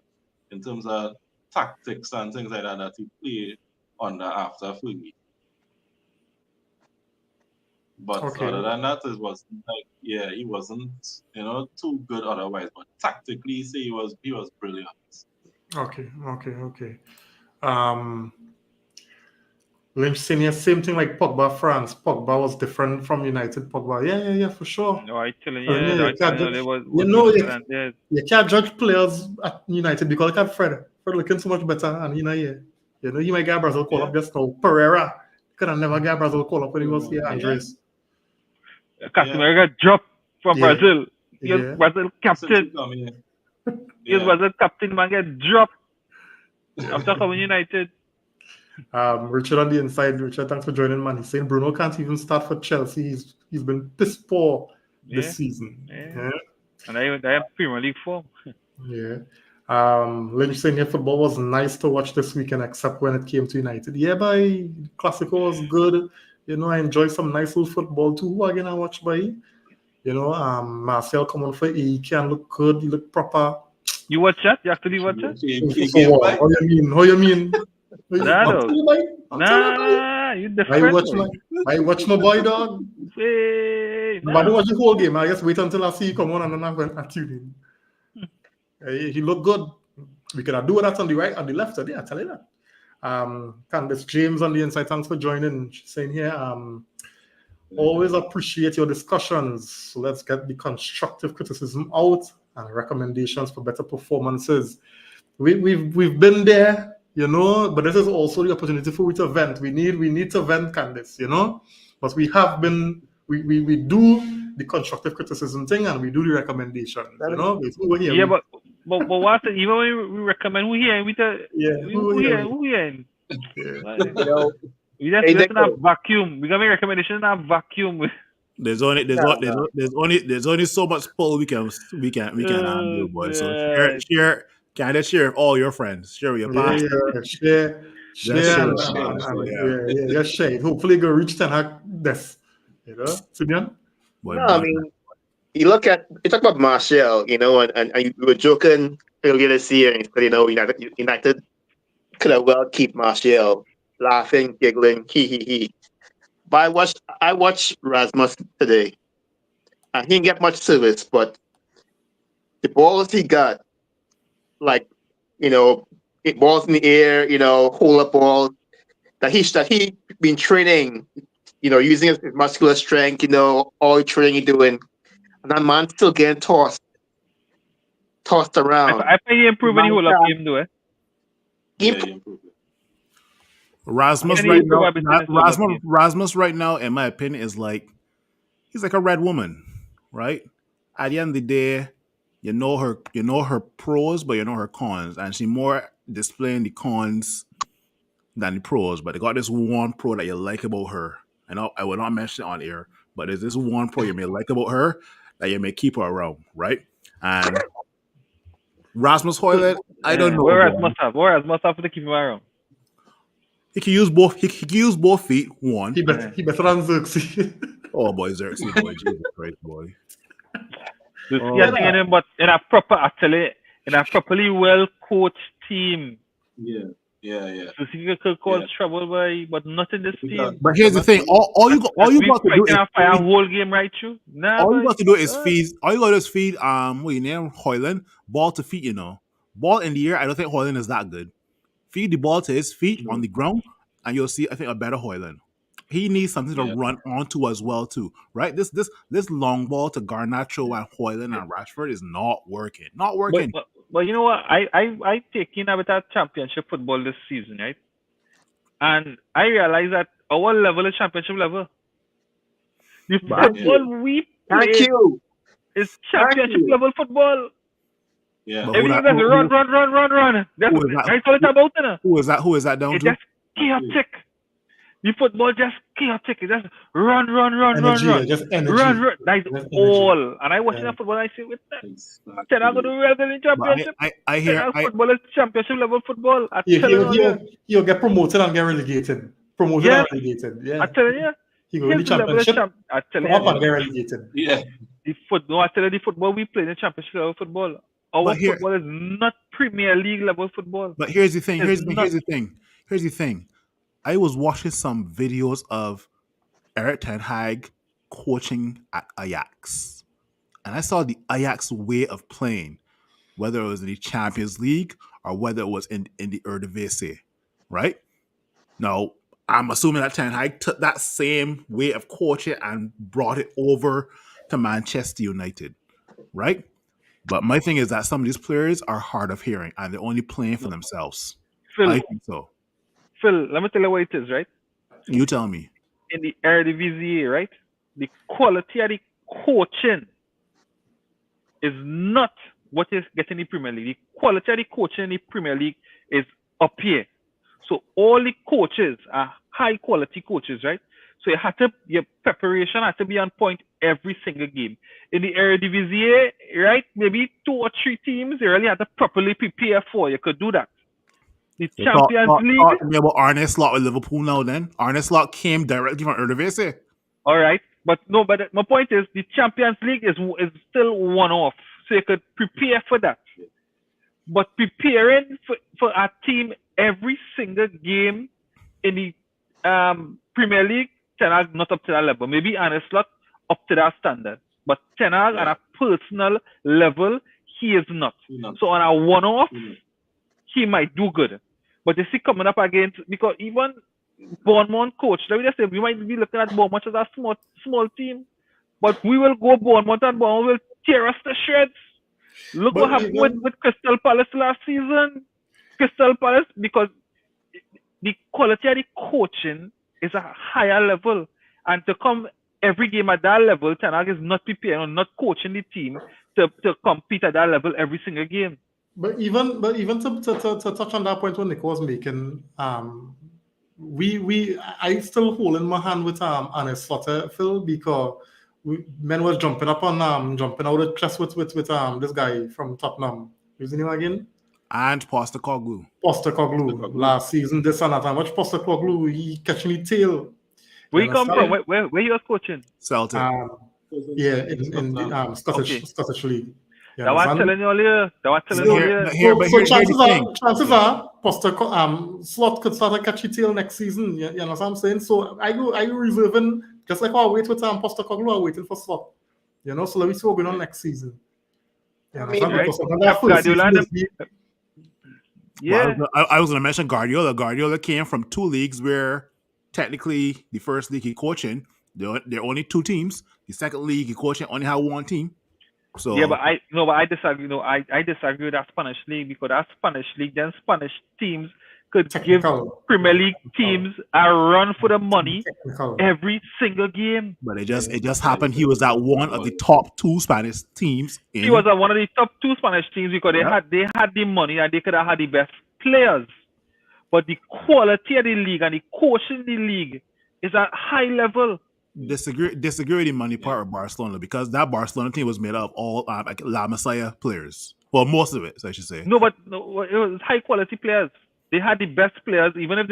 in terms of tactics and things like that he played under after Fergie. But other than that, it was like, yeah, he wasn't, too good otherwise. But tactically, say he was brilliant. Okay. Lynch saying same thing like Pogba France. Pogba was different from United. Pogba, yeah, for sure. No, I tell you, you can't judge players at United because look at Fred looking so much better, and you know, he might get Brazil call up just now. Pereira could have never get Brazil call up when he was here. Andres. Casemiro got dropped from Brazil. He was Brazil captain. He was Brazil captain, man get dropped after coming United. Richard on the inside. Richard, thanks for joining, man. He's saying Bruno can't even start for Chelsea. He's been piss poor this season. Yeah. And they have Premier League form. Yeah. Lynch saying here football was nice to watch this weekend, except when it came to United. Yeah, by Classico was good. You know, I enjoy some nice little football too. Who again I watch by? You know, Martial come on for he can look good. He look proper. You watch that? You actually watch that? How you mean? Nah, you different. I watch my boy, dog. Hey, I don't watch the whole game. I just wait until I see you come on and then I went and tune in. He looked good. We could do that on the right, on the left. I tell you that. Candice James on the inside, thanks for joining. She's saying here, always appreciate your discussions. So let's get the constructive criticism out and recommendations for better performances. We've been there, you know, but this is also the opportunity for we to vent. We need to vent, Candice, you know. But we have been we do the constructive criticism thing and we do the recommendations, you know. But what even when we recommend who here who here. We just in a vacuum. We can make recommendations in a vacuum. There's only so much pull we can handle, boy. So share with all your friends. Share with your past. Share. Hopefully go reach Ten Hag this. You know, Simeon? No, I mean, you talk about Martial, you know, and you were joking earlier this year, and you know, United could have well keep Martial laughing, giggling, he. But I watched Rasmus today, and he didn't get much service, but the balls he got, like, you know, balls in the air, you know, hold up ball that he been training, you know, using his muscular strength, you know, all the training he doing, and that man's still getting tossed around. I think he improved when he hold up game though. He improved. Rasmus Any right now, probably finish all that game. Rasmus right now, in my opinion, is like he's like a red woman, right? At the end of the day, you know her pros, but you know her cons, and she more displaying the cons than the pros. But they got this one pro that you like about her. I will not mention it on air, but there's this one pro you may like about her that you may keep her around, right? And Rasmus Højlund, I don't know. Whereas boy. must have to keep him around. He can use both. He can use both feet. One. He better than Xerxes. Oh boy, Xerxes, boy, Jesus Christ, boy. Yeah, thing but in a properly well coached team. Yeah. So he could cause trouble but not in this team. But here's the thing: all you got to do is fire a whole game right through. all you got to do is feed. All you got to do is feed. What you name Højlund ball to feet. You know, ball in the air. I don't think Højlund is that good. Feed the ball to his feet on the ground, and you'll see. I think a better Højlund. He needs something to run onto as well too, right? This long ball to Garnacho and Højlund and Rashford is not working. Not working. But you know what? I taken a bit of championship football this season, right? And I realized that our level is championship level. The football we play is championship level football. Yeah. Everything just run. That's what it's about. Who is that down it's to? Just chaotic. The football just chaotic. It just run. Energy, just energy. Run. That's all. And I watch that football. I say, with that, Ten Hag going to well in championship. I hear football is championship level football. He'll get promoted and get relegated. And relegated. Yeah. I tell you. He go in the championship. I tell you. Up and get relegated. Yeah. I tell you, the football we play in the championship level football. Our football is not Premier League level football. But here's the thing. Here's the thing. I was watching some videos of Erik ten Hag coaching at Ajax. And I saw the Ajax way of playing, whether it was in the Champions League or whether it was in the Eredivisie, right? Now, I'm assuming that ten Hag took that same way of coaching and brought it over to Manchester United, right? But my thing is that some of these players are hard of hearing and they're only playing for themselves. Phil, I think so. Phil, let me tell you what it is, right? You tell me. In the Eredivisie, right? The quality of the coaching is not what is getting the Premier League. The quality of the coaching in the Premier League is up here. So all the coaches are high quality coaches, right? So your preparation had to be on point every single game. In the Eredivisie, right? Maybe 2 or 3 teams you really had to properly prepare for. You could do that. The Champions League. Talk to me about Arne Slot with Liverpool now then. Arne Slot came directly from Eredivisie. All right. But my point is the Champions League is still one-off. So you could prepare for that. But preparing for a team every single game in the Premier League, Ten Hag not up to that level. Maybe Arne Slot up to that standard. But Ten Hag on a personal level, he is not. So on a one-off, he might do good. But you see coming up against, because even Bournemouth coach, let me just say, we might be looking at Bournemouth as a small team, but we will go Bournemouth and Bournemouth will tear us to shreds. Look what happened with Crystal Palace last season. Crystal Palace, because the quality of the coaching is a higher level, and to come every game at that level, Ten Hag is not prepared or not coaching the team to compete at that level every single game. But even to touch on that point what Nick was making, I still holding my hand with Arne Slot, Phil, because men was jumping out of chest with this guy from Tottenham. Who's his name again? And Postecoglou. Last season, this and that. I watched Postecoglou. He catching the tail. Where you come from? Where you was coaching? Celtic. In the Scottish League. That was telling you earlier. So chances are, Slot could start a catchy tail next season. You know what I'm saying? So I go reserving, just like I wait with Postecoglou, I'm waiting for Slot. You know, so let me see what's going on next season. You know, I was going to mention Guardiola. Guardiola came from 2 leagues where technically the first league he coaching, there are only 2 teams. The second league he coaching only had 1 team. So Yeah, but I disagree. No, I disagree with that Spanish league because that Spanish league, then Spanish teams could give Technical. Premier League teams a run for the money Technical. every single game. but it Yeah. just happened he was at one of the top 2 Spanish teams He was in. at one of the top 2 Spanish teams because Yeah. they had the money and they could have had the best players. But the quality of the league and the coach in the league is at high level. Disagree with the money part of Barcelona, because that Barcelona team was made up of all like La Masia players. Well, most of it, so I should say. No, but no, it was high quality players. They had the best players. Even if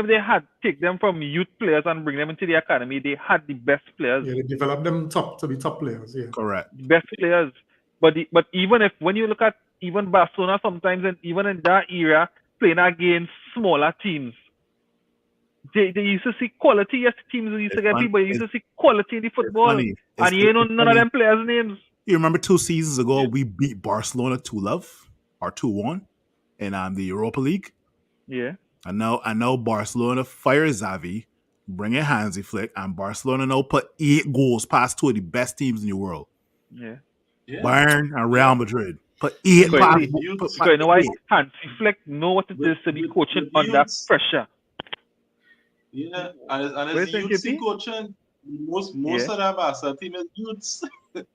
they had take them from youth players and bring them into the academy, they had the best players, Yeah, they developed them to be top players. Yeah. Correct. the best players. But even if when you look at even Barcelona sometimes, and even in that era playing against smaller teams, they used to see quality. Yes, teams used to It's get fun- people. You used to see quality in the It's football, funny. It's- and you ain't know it's none of funny. them players' names. You remember 2 seasons ago Yeah. we beat Barcelona 2-0 or 2-1 in the Europa League. Yeah, I know Barcelona fire Xavi, bring in Hansi Flick, and Barcelona now put 8 goals past 2 of the best teams in the world. yeah. Yeah. Bayern and Real Madrid put 8 Because past. you- put- Because you know why? eight. Hansi Flick know what it is to be With- coaching with under youths. pressure. Yeah, and What it's do you think, youths KP? coaching. Most Yeah. of that Barca team is youths. The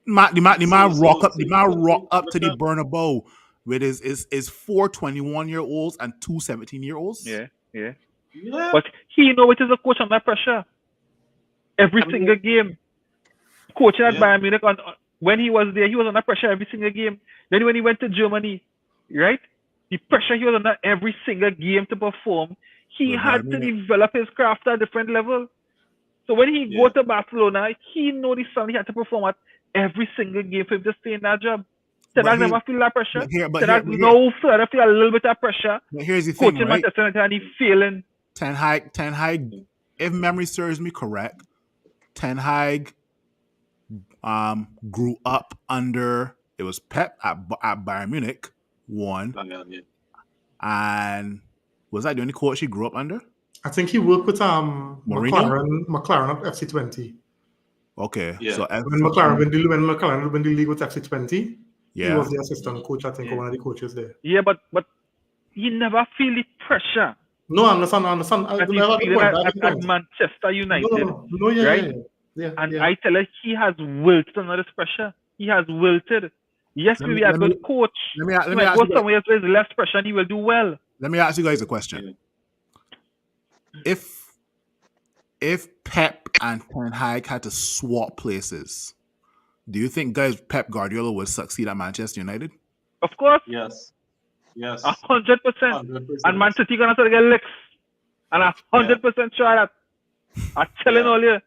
man So- rock so- up. The so- man so- rock up to the so- Bernabeu with his 4 21-year-olds and 2 17-year-olds. Yeah, yeah. Yeah. But he know it is a coach under pressure. Every single game. Coaching at Yeah. Bayern Munich when he was there, he was under pressure every single game. Then when he went to Germany, right? The pressure he was under every single game to perform, he With had Bayern to Munich. develop his craft at a different level. So when he go Yeah. to Barcelona, he know the son he had to perform at every single game for him to stay in that job. But Ten Hag here- never feel that pressure. but here- but Ten here- Hag but here- no further feel a little bit of pressure. But here's the thing, Coaching right? Manchester United and he failing. Ten Hag, if memory serves me correct, Ten Hag grew up under, it was Pep at Bayern Munich, one, Yeah. and was that the only coach he grew up under? I think he worked with Mourinho? McLaren at FC20. Okay, Yeah. so When McLaren won the league with FC20, he yeah, was the assistant coach, I think, or Yeah. one of the coaches there. Yeah, but you never feel the pressure No, I understand. that he's feeling at Manchester United. No, yeah, right? yeah. And yeah. I tell you, he has wilted under this pressure. He has wilted. Yes, Let maybe me- a let good me- coach. let me He ask might you go guys- somewhere else where there's less pressure and he will do well. let me ask you guys a question. If Pep and Ten Hag had to swap places, do you think Pep Guardiola would succeed at Manchester United? Of course, Yes. 100%. 100%. And Man City gonna start to get licks. And 100% sure that. I'm telling Yeah. all you.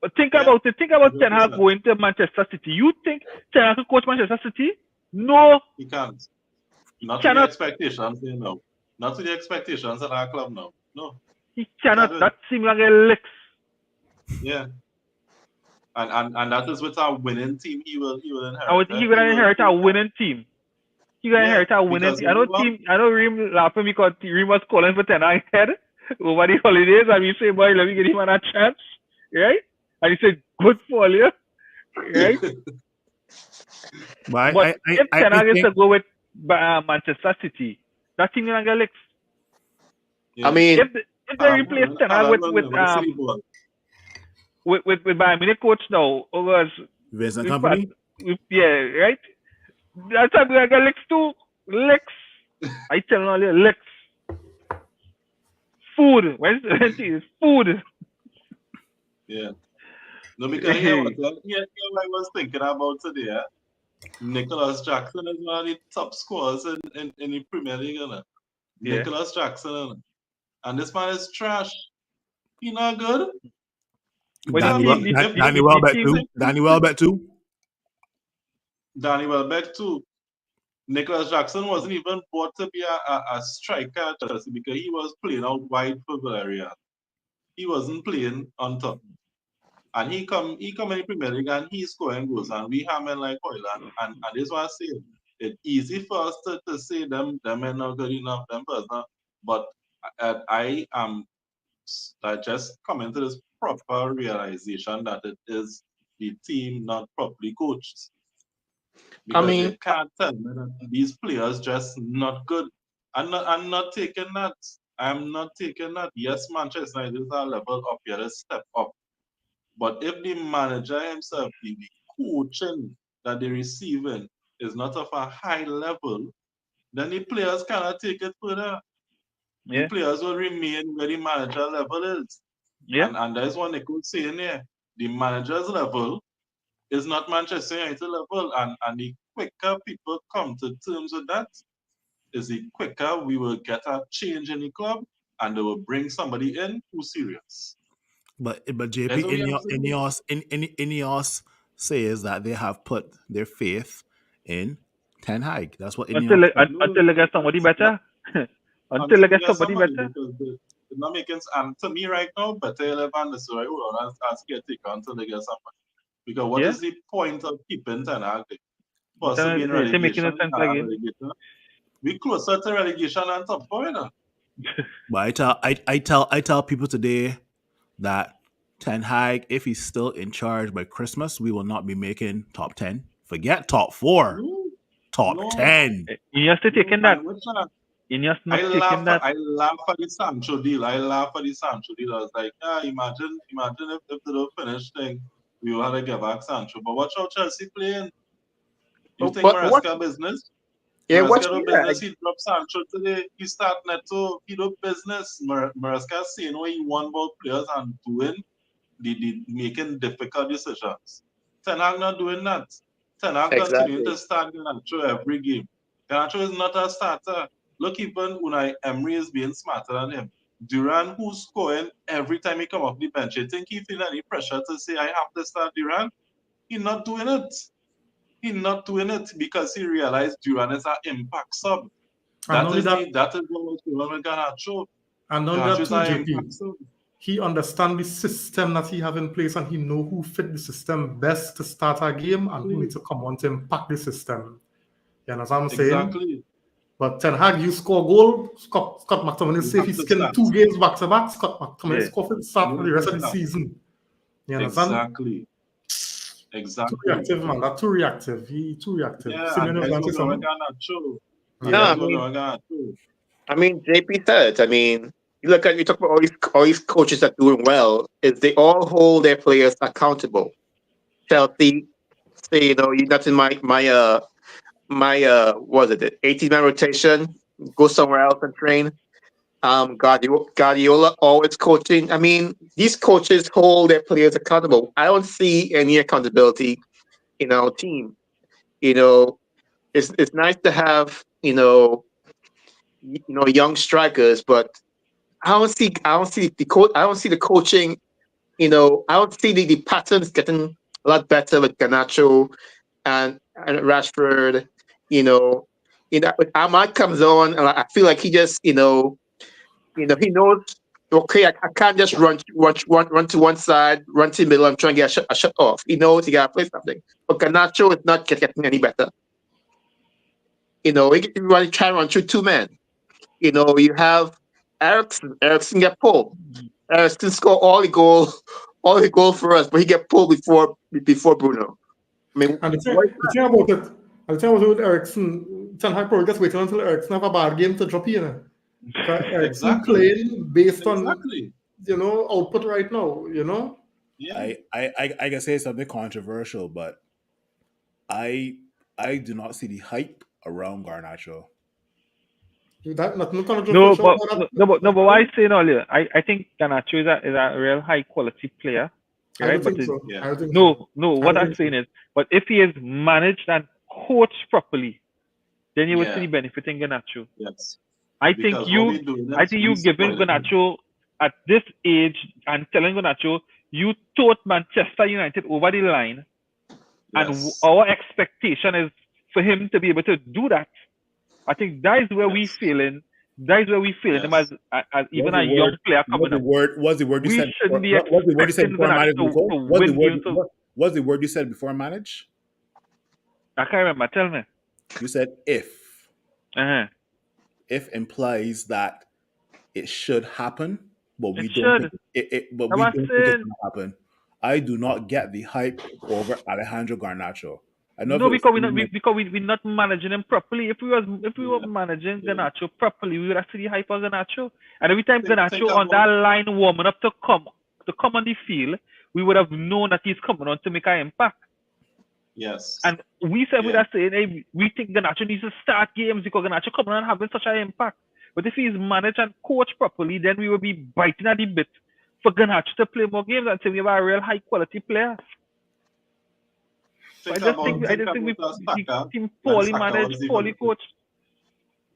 But think Yeah. about it. Think about Ten Hag 100%. going to Manchester City. You think Ten Hag could coach Manchester City? No. He can't. Not to the cannot. expectations, no. Not to the expectations at our club now. No. He cannot. Yeah. That seems like a licks. Yeah. And that is with our winning team he will inherit. I would, he will inherit a winning team. He will Yeah, inherit a winning because team. I know Reem laughing because Reem was calling for Ten Hag head over the holidays and we say, boy, let me give him a chance. Right? And he said, good for you. Right? But But if I Ten Hag is think- to go with Manchester City, that team will get licks. Yeah. I mean, If they replace Ten Hag with Bayern Munich coach now, over Vincent with Company. yeah, right? That time we get licks too. Licks. I tell you all you, licks. Food. Where's the food? Yeah. No, because here what I was thinking about today. Nicholas Jackson is one of the top scorers in the Premier League. Yeah. Nicholas Jackson. And this man is trash. He not good. But Danny the Welbeck team- too. Danny Welbeck too. Danny Welbeck too. Nicholas Jackson wasn't even bought to be a striker at Chelsea because he was playing out wide for Villarreal. He wasn't playing on top. And he come in the Premier League and he's scoring goals and we hammering like oil. And this is what I say. It's easy for us to say them are not good enough, them person. But I just coming to this proper realization that it is the team not properly coached. I Because you mean, can't tell me that these players just not good. I'm not taking that. I'm not taking that. Yes, Manchester United is a level up here, a step up. But if the manager himself, the coaching that they're receiving is not of a high level, then the players cannot take it further. The Yeah, players will remain where the manager level is. yeah. And that's what Nico's saying here. The manager's level is not Manchester United level. And the quicker people come to terms with that, is the quicker we will get a change in the club and they will bring somebody in who's serious. But That's JP, what we have to do. Ineos says that they have put their faith in Ten Hag. That's what Until Ineos said. No, until they get somebody not better. Until until they we get get somebody somebody better. because it's not making and to me right now, better 11 is right. Hold on, as caretaker until they get somebody. Because what Yeah. is the point of keeping Ten Hag there? But First to be in they making relegation, no sense again. we closer to relegation and top four now. But I tell people today that Ten Hag, if he's still in charge by Christmas, we will not be making top 10. Forget top 4. No, Top no, 10. Ineos still no, taking that. man. Which one? Ineos I not taking that. laugh at the Sancho deal. I laugh at the Sancho deal. I was like, imagine if they don't finish thing, we will have to give back Sancho. But watch how Chelsea playing. You think but what? Maresca business? Yeah, Maresca what? do Yeah, business. He dropped Sancho today. He start Neto. He do business. Maresca saying what he want about players and doing the making difficult decisions. Ten Hag not doing that. Ten Hag continuing exactly. to start Garnacho every game. Garnacho is not a starter. Look, even Unai Emery is being smarter than him. Duran, who's scoring every time he come off the bench, you think he feel any pressure to say, I have to start Duran? He's not doing it. He's not doing it because he realized Duran is an impact sub. And That not only is that, what was going on with Garnacho. and not only Garnacho that is too, an JP. impact sub. He understands the system that he have in place, and he know who fit the system best to start a game and who needs to come on to impact the system. You understand what I'm saying? Exactly. But Ten Hag, you score a goal, Scott McTominay You say if have he to skin start. 2 games back to back, Scott McTominay Yeah. score for the start for the You rest have of to the start. season. You understand? Exactly. Too Exactly. reactive, man. That's too reactive. He too reactive. Yeah, Simeone and was that's going to what say something. Garnacho. No, Yeah. I That's what mean, Garnacho. JP said it. I mean, you talk about all these coaches that doing well. Is they all hold their players accountable. Chelsea say, you're not in my what was it, 18-man rotation, go somewhere else and train. Guardiola always coaching. I mean, these coaches hold their players accountable. I don't see any accountability in our team. You know, it's nice to have young strikers, but I don't see the coaching. I don't see the patterns getting a lot better with Ganacho and Rashford. Ahmad comes on, and I feel like he just he knows. Okay, I can't just run to one side, run to the middle, and try and get a shot off. He knows he got to play something. But Ganacho is not getting any better. He really try to run through two men. You have Ericsson. Ericsson get pulled. Ericsson score all the goal for us, but he get pulled before Bruno. I mean, And what? the thing about it, with Ericsson, Ten Hag probably just waiting until Ericsson have a bad game to drop in. Because Ericsson Exactly. playing based on Exactly. output right now. Yeah. I can say something controversial, but I do not see the hype around Garnacho. That nothing kind of No, controversial but about no, that. but what I saying earlier, I think Garnacho is a real high quality player, I right? don't But think so. Yeah. I don't think so. no, I what don't I'm think so. saying is, but if he is managed and coached properly, then you would see Yeah. the benefit in Garnacho. Yes. I think Because what we doing I is think we you giving spoiling him. Garnacho at this age and telling Garnacho you taught Manchester United over the line, and Yes. our expectation is for him to be able to do that. I think that is where we Yes. feeling. That is where we feeling him Yes. as even a young player coming up. What's the word you We said? shouldn't be What's the word you said expecting before Garnacho manage, Nico? to win games. So What's the word you said before manage? I can't remember. Tell me. You said if. Uh-huh. If implies that it should happen, but we It don't should. think but I we was don't think it's saying, gonna happen. I do not get the hype over Alejandro Garnacho. I know if No, it was because Freeman. we're not managing him properly. If we were Yeah, managing yeah. Garnacho properly, we would actually hype on Garnacho. And every time Think Garnacho on about that line warming up to come on the field, we would have known that he's coming on to make an impact. yes. And we said with Yeah. that saying, hey, we think Garnacho needs to start games because Garnacho coming on and having such an impact. But if he's managed and coached properly, then we will be biting at the bit for Garnacho to play more games until we have a real high quality player. So I just think we Saka team when poorly Saka managed, was poorly developing. coached.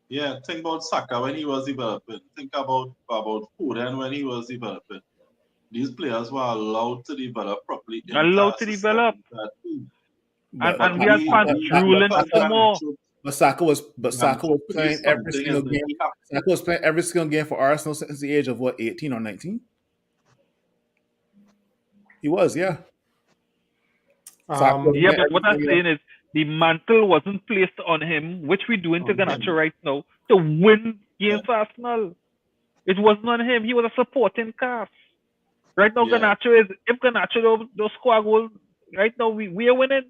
Yeah, think about Saka when he was developing. Think about Foden when he was developing. These players were allowed to develop properly. Allowed to develop. And we had fans drooling for more. But Saka was playing every something single in game. the- Saka was playing every single game for Arsenal since the age of what, 18 or 19? He was, yeah. Saka was Yeah, playing but what every I'm single saying is the mantle wasn't placed on him, which we're doing to On him. Garnacho right now, to win games for Arsenal. It wasn't on him. He was a supporting cast. Right now, Yeah. if Garnacho don't score a goal, right now we are winning.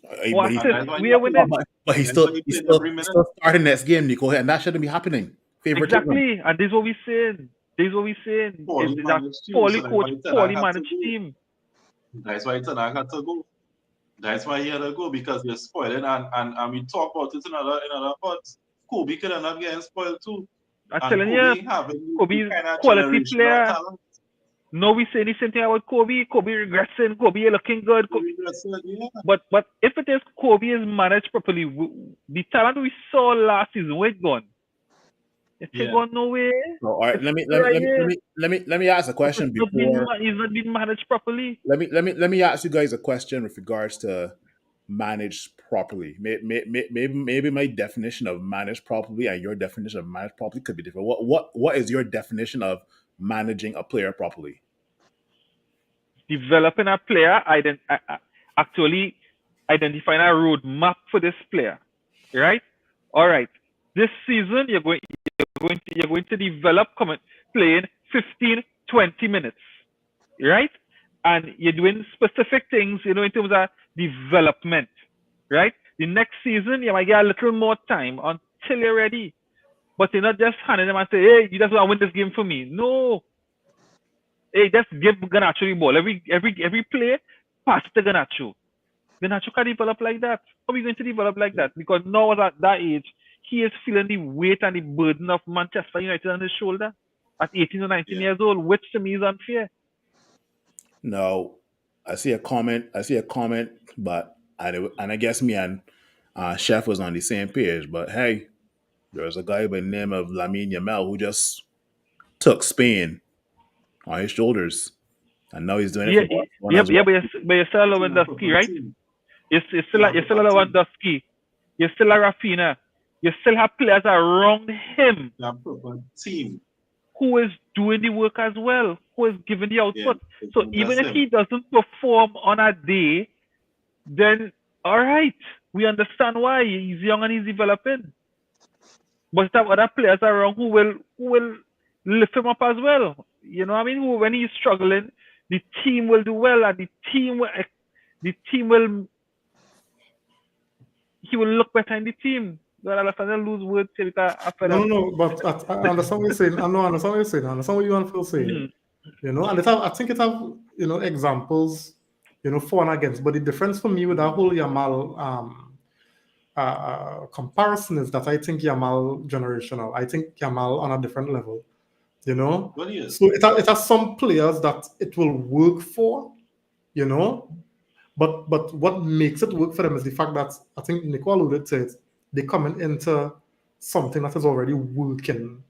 Or But assist, we are winning. But he's still starting next game, Nico, and that shouldn't be happening. Exactly, and this is what we're saying. Poorly Is that managed team, poorly so that's coached, why Ten poorly Hag had to managed go. team. That's why Ten Hag had to go. That's why he had to go, because you're spoiling, and we talk about it in other parts. Kobe could end up getting spoiled too. I'm And telling you, having Kobe's kind of quality generational player. talent. No, we say the same thing about Kobe. Kobe regressing. Kobe looking good. Yeah. But if it is Kobe is managed properly, the talent we saw last season, where it gone? It's gone nowhere. So, all right, let me ask a question before. He's not being managed properly. Let me ask you guys a question with regards to managed properly. Maybe my definition of managed properly and your definition of managed properly could be different. What is your definition of managing a player properly? Developing a player, actually identifying a roadmap for this player, right? All right. This season, you're going to develop playing 15, 20 minutes, right? And you're doing specific things, in terms of development, right? The next season, you might get a little more time until you're ready. But you're not just handing them and say, hey, you just want to win this game for me. No. Hey, just give Garnacho the ball. Every play, pass to Garnacho. Garnacho can develop like that. How are we going to develop like that? Because now at that age, he is feeling the weight and the burden of Manchester United on his shoulder at 18 or 19 years old, which to me is unfair. No, I see a comment, but I guess me and Chef was on the same page. But hey, there's a guy by the name of Lamine Yamal who just took Spain on his shoulders, and now he's doing it for Barcelona. But you're still a Lewandowski, right? You're still a Lewandowski. You're still a Rafinha. You still have players around him who is doing the work as well, who is giving the output. So even if he doesn't perform on a day, then all right, we understand why. He's young and he's developing. But there are other players around who will lift him up as well. You know what I mean? Who, when he's struggling, the team will do well, and he will look better in the team. But I'll lose words after that. No, but I understand what you're saying. I understand what you're saying. I understand what you want to say. Mm-hmm. And I think it have examples, for and against. But the difference for me with that whole Yamal comparison is that I think Yamal generational. I think Yamal on a different level. So it has some players that it will work for, But what makes it work for them is the fact that I think Nico alluded to it. They're coming into something that is already working.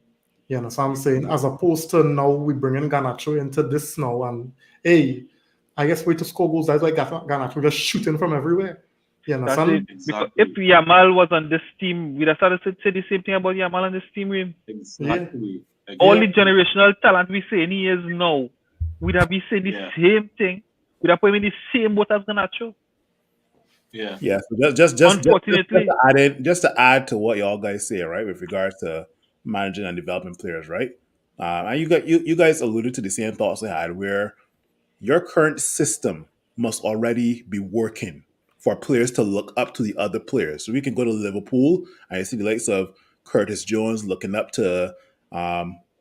You know what I'm saying? As opposed to now we bring in Garnacho into this now, and hey, I guess way to score goals. That's why Garnacho just shooting from everywhere. You understand? Because if Yamal was on this team, we'd have started to say the same thing about Yamal on this team. Exactly. Yeah. All the generational talent we say he is now, we'd have been saying the same thing. We'd have put him in the same boat as Garnacho. Yeah. Yeah. So just to add to what y'all guys say, right, with regards to managing and developing players, right? And you guys alluded to the same thoughts I had, where your current system must already be working for players to look up to the other players. So we can go to Liverpool and you see the likes of Curtis Jones looking up to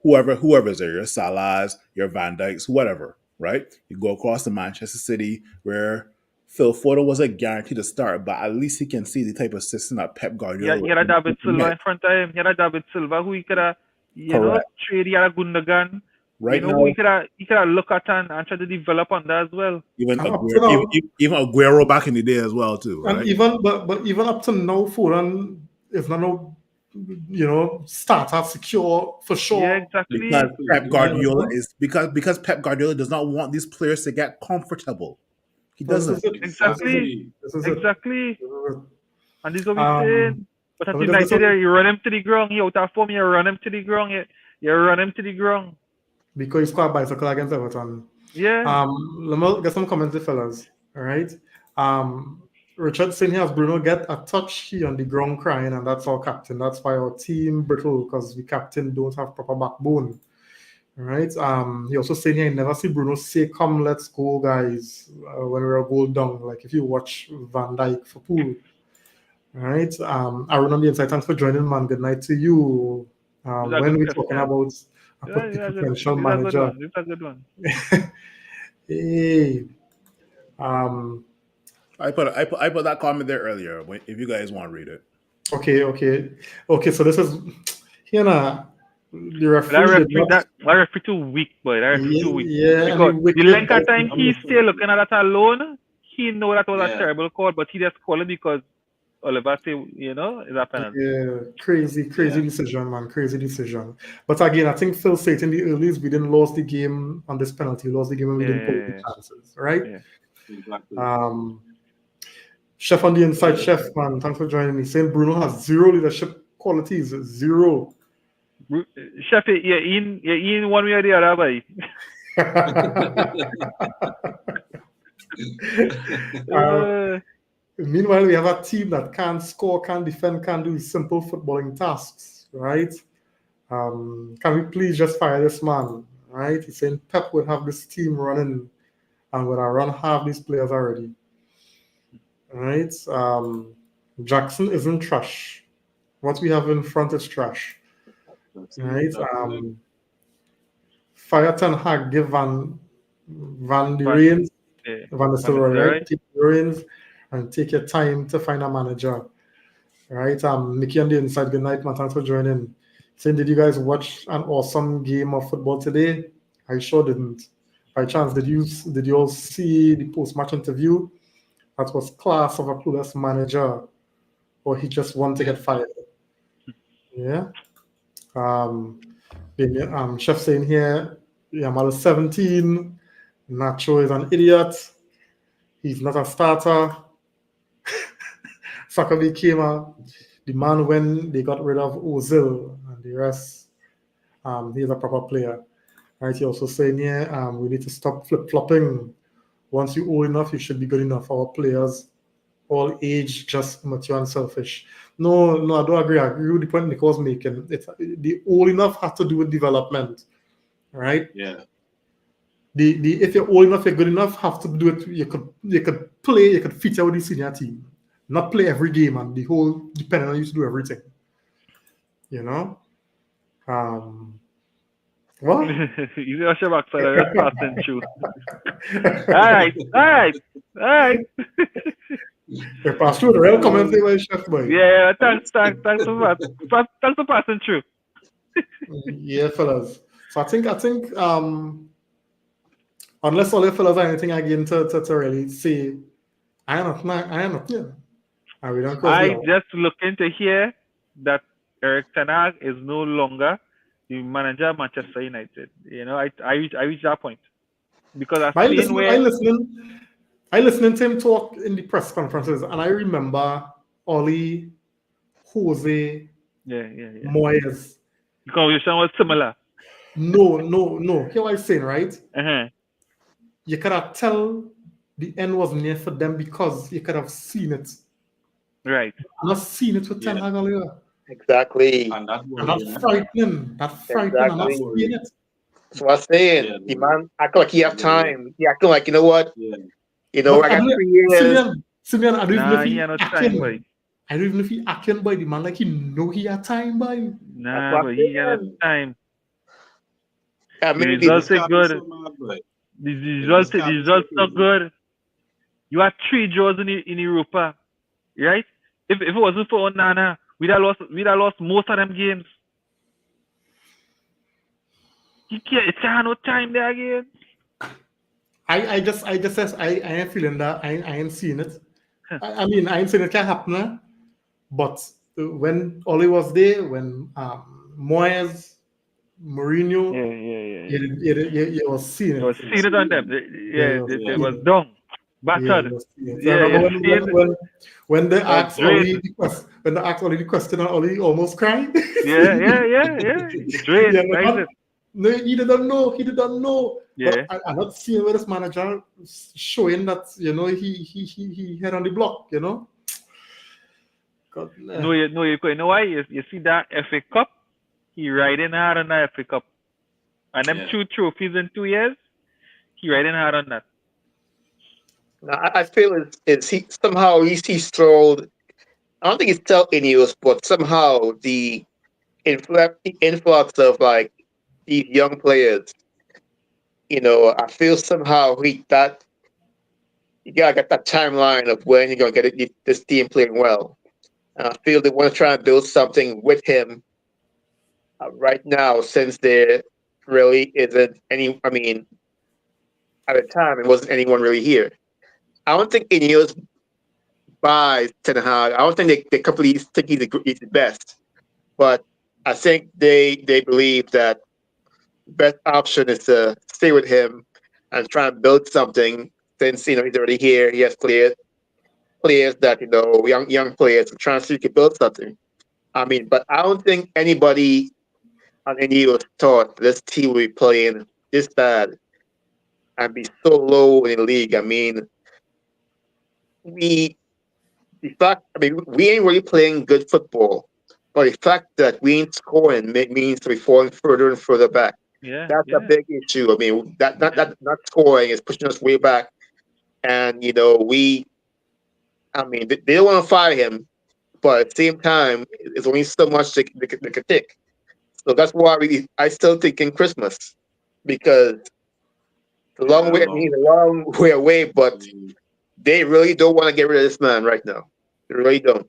whoever's there, your Salahs, your Van Dijks, whatever, right? You go across to Manchester City where Phil Foden was a guarantee to start, but at least he can see the type of system that Pep Guardiola. He had a David Silva in front of him. He had a David Silva who he could have, trade. He had a Gundogan. Right now, who he could have look at and try to develop on that as well. Even Aguero back in the day as well too, right? And even up to now, Foden is not no, starter secure for sure. Yeah, exactly. Because Pep Guardiola because Pep Guardiola does not want these players to get comfortable. He doesn't. Exactly. And this is what we're saying. But at But United, you run him to the ground. He out of form, you run him to the ground. You run him to the ground. Because he scored bicycle against Everton. Yeah. Let me get some comments, fellas. All right. Richard saying he has Bruno get a touch, he on the ground crying, and that's our captain. That's why our team brittle, because we captain don't have proper backbone. All right. He also saying he never see Bruno say, "Come, let's go, guys," when we're a goal down. Like if you watch Van Dijk for pool. All right. Aaron on the inside, thanks for joining, man. Good night to you. When we're talking about a potential manager. This is a good one. Hey. I put that comment there earlier. If you guys want to read it. Okay. So this is the referee. That referee too weak, boy. That referee too weak. Yeah. Because the length of time he's still looking at that alone, he know that was a terrible call, but he just called it because Oliver say, is a penalty. Yeah, crazy decision, man. Crazy decision. But again, I think Phil said in the earlies we didn't lose the game on this penalty. We lost the game when we didn't put the chances, right? Yeah. Exactly. Chef on the inside, Chef, man. Thanks for joining me. Saying Bruno has zero leadership qualities. Zero. Chef, you're in one way or the other, boy. Meanwhile, we have a team that can't score, can't defend, can't do simple footballing tasks, right? Can we please just fire this man, right? He's saying Pep will have this team running and will run half these players already, right? Jackson isn't trash. What we have in front is trash, right? Fire Ten Hag, give Van the reins, Van der Stilroy, right? Take the reins and take your time to find a manager, right? Mickey on the inside, good night, man. Thanks for joining. Saying, did you guys watch an awesome game of football today? I sure didn't. By chance, did you all see the post-match interview? That was class of a clueless manager, or he just wanted to get fired. Yeah. Chef saying here, Yamal is 17. Nacho is an idiot. He's not a starter. Saka became the man when they got rid of Ozil and the rest. He's a proper player. Right? He also saying here, we need to stop flip-flopping. Once you're old enough, you should be good enough. Our players, all age, just mature and selfish. No, I don't agree. I agree with the point Nico's making. The old enough has to do with development. Right? Yeah. If you're old enough, you're good enough, have to do it. You could play, you could feature with the senior team. Not play every game and the whole depending on you to do everything. What? You got your backside, that's passing through. All right. They pass through the real comments by Chef Boy. Yeah, thanks for passing through. Yeah, fellas. So I think unless all the fellas have anything again to really say, I am not here. I just looking to hear that Erik ten Hag is no longer the manager of Manchester United. I reached that point because I listening to him talk in the press conferences, and I remember Oli, Jose, Moyes. The conversation was similar. No. Hear what I'm saying, right? Uh-huh. You could have tell the end was near for them because you could have seen it. Right. I'm not seeing it with Ten Hag earlier. Exactly. And that's frightening. That's frightening. I'm not seeing it. That's what I'm saying. The man act like he have time. He acting like, you know what? Yeah. I got 3 years. Simeon, I don't even know Nah, if he he had no time, acting. boy. I don't even know if he acting, boy. The man like he know he had time, boy. Nah, what but I'm he had no saying. time. I The mean, results This are can't be good. so mad, boy. The This can't be so results are crazy. good. You had 3 draws in Europa, right? If it wasn't for Onana, we'd have lost most of them games. It can't have no time there again. I ain't feeling that. I ain't seeing it. I mean, I ain't saying it can happen, but when Oli was there, when Moyes, Mourinho, you was seeing It it. was seated on them. You was They seeing was it. down, Yeah, you battered. was seeing it. So I Yeah, remember you seen it. when they asked Oli Drained. the question, and Oli almost cried. Yeah. Drained, Yeah, right? man. No, he didn't know. He didn't know. Yeah. But I'm not seeing where this manager showing that he had on the block. God, No, you know why? You see that FA Cup? He riding hard on that FA Cup. And them Yeah. 2 trophies in 2 years, he riding hard on that. Now, I feel it's he somehow he strolled. I don't think it's still Ineos, but somehow the influx of like these young players. I feel somehow you gotta get that timeline of when you're gonna get this team playing well. And I feel they want to try and build something with him right now, since there really isn't any. I mean, at the time, it wasn't anyone really here. I don't think Ineos buys Ten Hag. I don't think they completely think he's the best, but I think they believe that the best option is to stay with him and try and build something. Since he's already here, he has players that young players to try and see if he can build something. I mean, but I don't think anybody on Ineos thought this team would be playing this bad and be so low in the league. I mean, we we ain't really playing good football, but the fact that we ain't scoring means we're falling further and further back. Yeah. That's a big issue. I mean, that not scoring is pushing us way back, and I mean, they don't want to fire him, but at the same time, it's only so much they can take. So that's why I still think in Christmas, because it's a Yeah, I long way. I don't mean, know. it's a long way away, I but mean, they really don't want to get rid of this man right now. They really don't.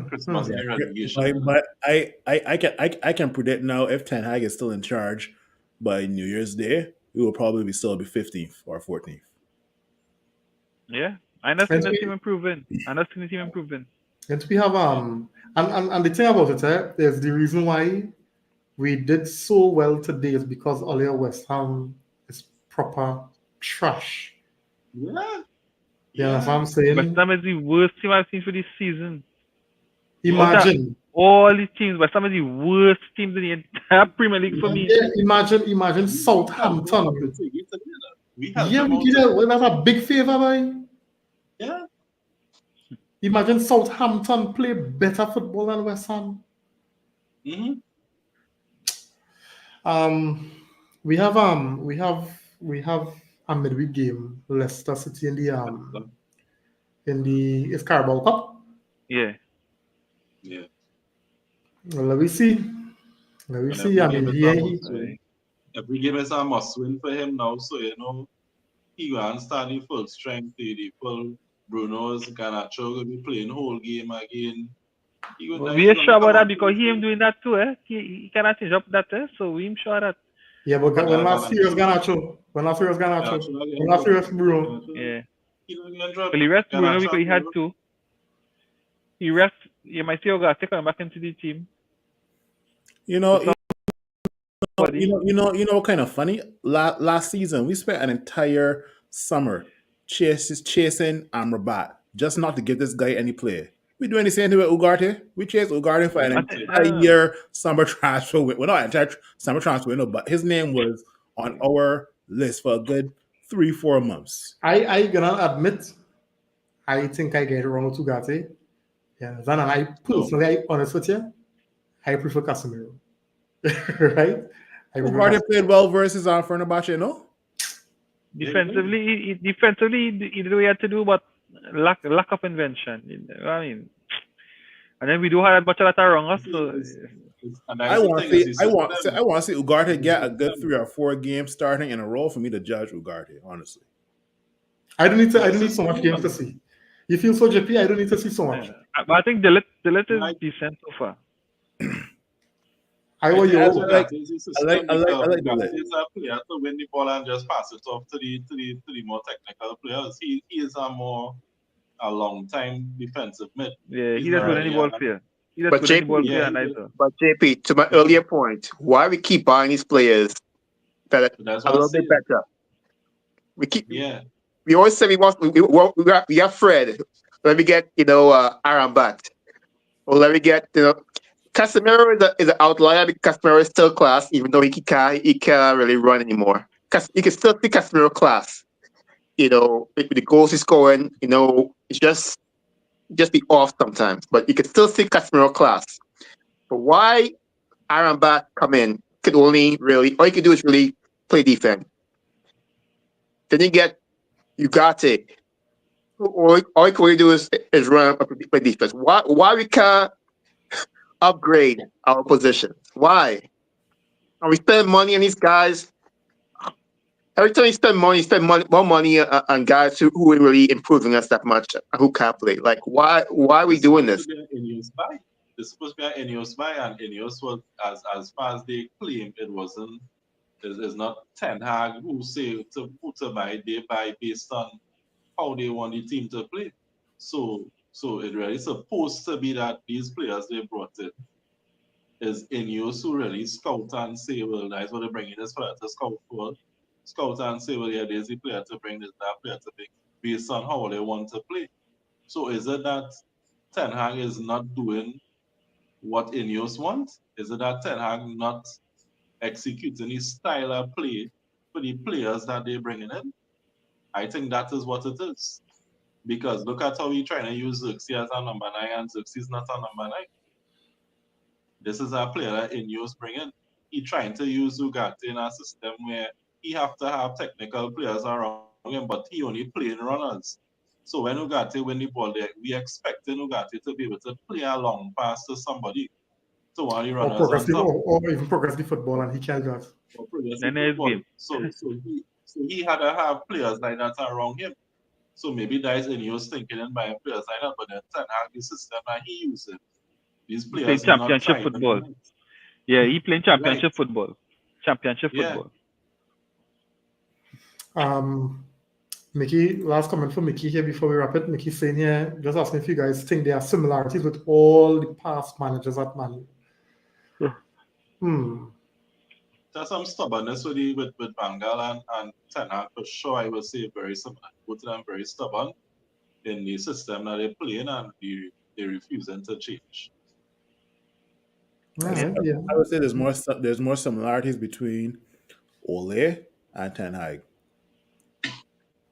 Christmas Yeah, Day relegation. but I can predict now if Ten Hag is still in charge by New Year's Day, we will probably still be 15th or 14th. Yeah. I not seen And the we, team improving. and we have and the thing about it is the reason why we did so well today is because earlier West Ham is proper trash. Yeah. You understand what Yeah. I'm saying? West Ham is the worst team I've seen for this season. Imagine, All these teams, West Ham is the worst teams in the entire Premier League for me. yeah, imagine We helped them Southampton. out today. We helped Yeah, them we out did today. that. Well, that's a big favor, boy. Yeah. Imagine Southampton play better football than West Ham. Mm-hmm. We have a midweek game, Leicester City in the it's Carabao Cup. Yeah. Yeah. Well, let me see. Let me And see. I mean, every game is a must win for him now. So he will start in full strength. The full Bruno's Garnacho will be playing whole game again. We are sure about that because he am doing that too, eh? He cannot change up that, so we am sure that. yeah, but when last serious Garnacho, when last serious Bruno. Yeah. He don't get dropped. Well, he rest Bruno Garnacho, because he had two. He rest. You might see Ogate coming back into the team. You know what kind of funny? Last season, we spent an entire summer chasing Amrabat just not to give this guy any play. We doing the same thing with Ugarte. We chased Ugarte for an entire summer transfer. Well, not entire summer transfer window, but his name was on our list for a good 3-4 months. I gonna admit, I think I get it wrong with Ugarte. Yeah, and I personally, honest with you, I prefer Casemiro. Right? Ugarte played well versus Fenerbahce, no? Defensively, he did what he had to do, but lack of invention. I mean, and then we do have much of that around us. So And I that's the want thing to is see. the I want. system. I want to see Ugarte get a good 3 or 4 games starting in a row for me to judge Ugarte. Honestly, I don't need to. I The don't need so much system, games to see. You feel so JP? I don't need to see so much. but I think Dillit is Like- decent so far. I I were think you. that's I like- Ugarte's system I like because the Ugarte list. is a player to win the ball and just pass it off to the more technical players. He is a long time defensive mid. Yeah, He's he does not good any really ball a- player. He does But good any JP ball yeah, player, he nice. did. But JP, to my earlier point, why we keep buying these players that are That's a what I'm little bit saying. better? Yeah. We always say we have Fred. Let me get Arambat. Or let me get Casemiro is an outlier because Casemiro is still class, even though he can't really run anymore. You can still see Casemiro class. With the goals he's scoring, it's just be off sometimes. But you can still see Casemiro class. But why Arambat come in? Could only really all you can do is really play defense. Then you get Ugarte. All you can really do is run up and play defense. Why we can't upgrade our positions? Why? And we spend money on these guys. Every time you spend more money on guys who ain't really improving us that much, who can't play. Like, why are we doing this? It's supposed to be an Ineos buy, and Ineos was as far as they claim it wasn't. It's not Ten Hag who say to buy. They buy based on how they want the team to play. So it really supposed to be that these players they brought in is Ineos who really scout and say, well, that's what they're bringing this player to scout for. Scout and say, well, yeah, there's the player to bring this, that player to bring, based on how they want to play. So is it that Ten Hag is not doing what Ineos want? Is it that Ten Hag not executing his style of play for the players that they're bringing in? I think that is what it is. Because look at how we're trying to use Xerxes as a number 9, and Xerxes is not a number 9. This is a player that Ineos bring in. He's trying to use Ugarte in a system where he have to have technical players around him, but he only playing runners. So when Ugarte win the ball there, we expecting Ugarte to be able to play a long pass to somebody, to one of the Or runners on progressive, top. or even progressive football, and he can't do that. Or progressive Then there's football. game. So he had to have players like that around him. So maybe that is Ineos thinking and buying players like that, but then Ten Hag the system that he uses. These He players play are not championship trying football. to- Yeah, he playing championship Right. football. Championship Yeah. football. Mickey, last comment for Mickey here before we wrap it. Mickey saying here, just asking if you guys think there are similarities with all the past managers at Man U. There's some stubbornness with Van Gaal and Ten Hag for sure. I would say very similar. Both of them very stubborn in the system that they play in, and they refusing to change. Yeah. I would say there's more similarities between Ole and Ten Hag.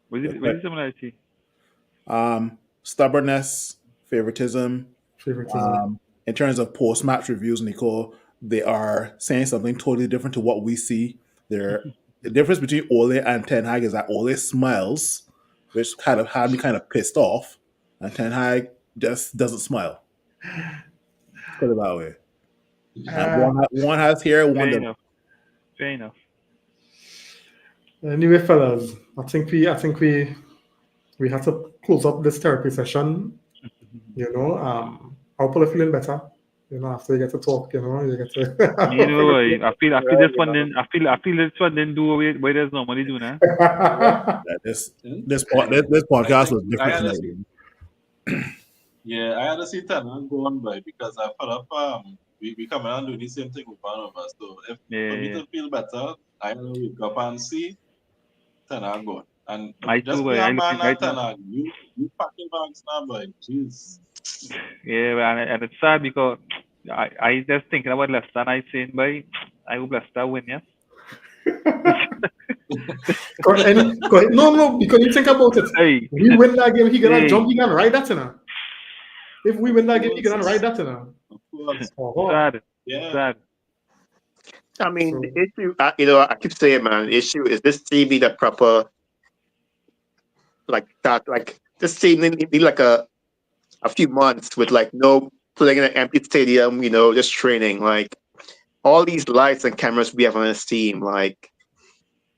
What is the similarity? Stubbornness, favoritism. In terms of post-match reviews, Nicole, they are saying something totally different to what we see. The difference between Ole and Ten Hag is that Ole smiles, which kind of had me kind of pissed off, and Ten Hag just doesn't smile. Put it that way. One has hair, one Fair doesn't. enough. Fair enough. Anyway, fellas, I think we have to close up this therapy session. How people are feeling better. After you get to talk, you get to. I feel this one didn't. I feel this one didn't do what there's normally do now. This podcast was different tonight. Yeah, I had to see Ten Hag go on by because I felt up. We come around doing the same thing with one of us. So for me to feel better, I will wake up and see Ten Hag go on. And I just too, be boy. a man I at Ten Hag. You packing bags now, boy. Jeez. Yeah, and it's sad because I just thinking about Leicester and I saying, boy, I hope Leicester win, yeah. No, because you think about it. Hey, We win that game, he gonna Hey. jump, he gonna ride that in. If we win that game, he gonna ride that in. Of course. sad, Yeah. sad. I mean, the issue, I keep saying, man, the issue is this team need a proper like that. Like this team need like a few months with like no playing in an empty stadium, just training. Like all these lights and cameras we have on this team, like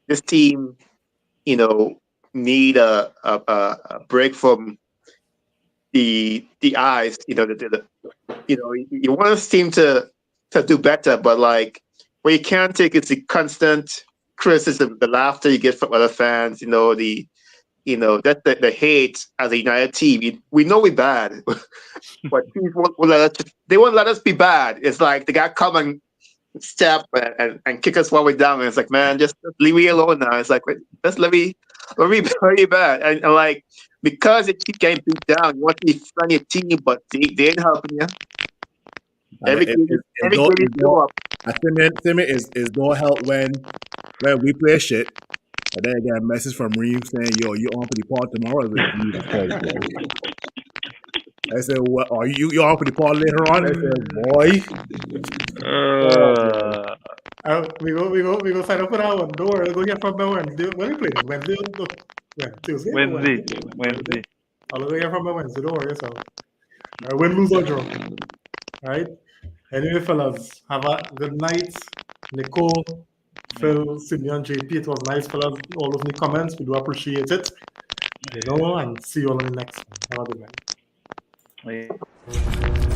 this team, need a break from the eyes. You want this team to do better, but like what you can't take is the constant criticism, the laughter you get from other fans. That's the hate as a United team. We know we're bad, but they won't let us be bad. It's like they got come and step and kick us while we're down. And it's like, man, just leave me alone now. It's like, just let me be bad. And like, because they keep getting beat down, you want to be on your team, but they ain't helping you. Every game you go up. I think is no help when we play shit. And then I get a message from Reem saying, "Yo, you on for the pod tomorrow?" I said, "What? Are you on for the pod later on?" I said, "Boy." We go sign up for that one. Don't worry, we'll go get from the Wednesday. When we play Wednesday, Tuesday. Wednesday. I'll go get from the Wednesday. Don't worry yourself. Win, lose or draw. Right. Anyway, fellas, have a good night. Nicole, Phil, Simeon, JP, it was nice, fellas. All of the comments, we do appreciate it. And see you all in the next one. Have a good night. Yeah.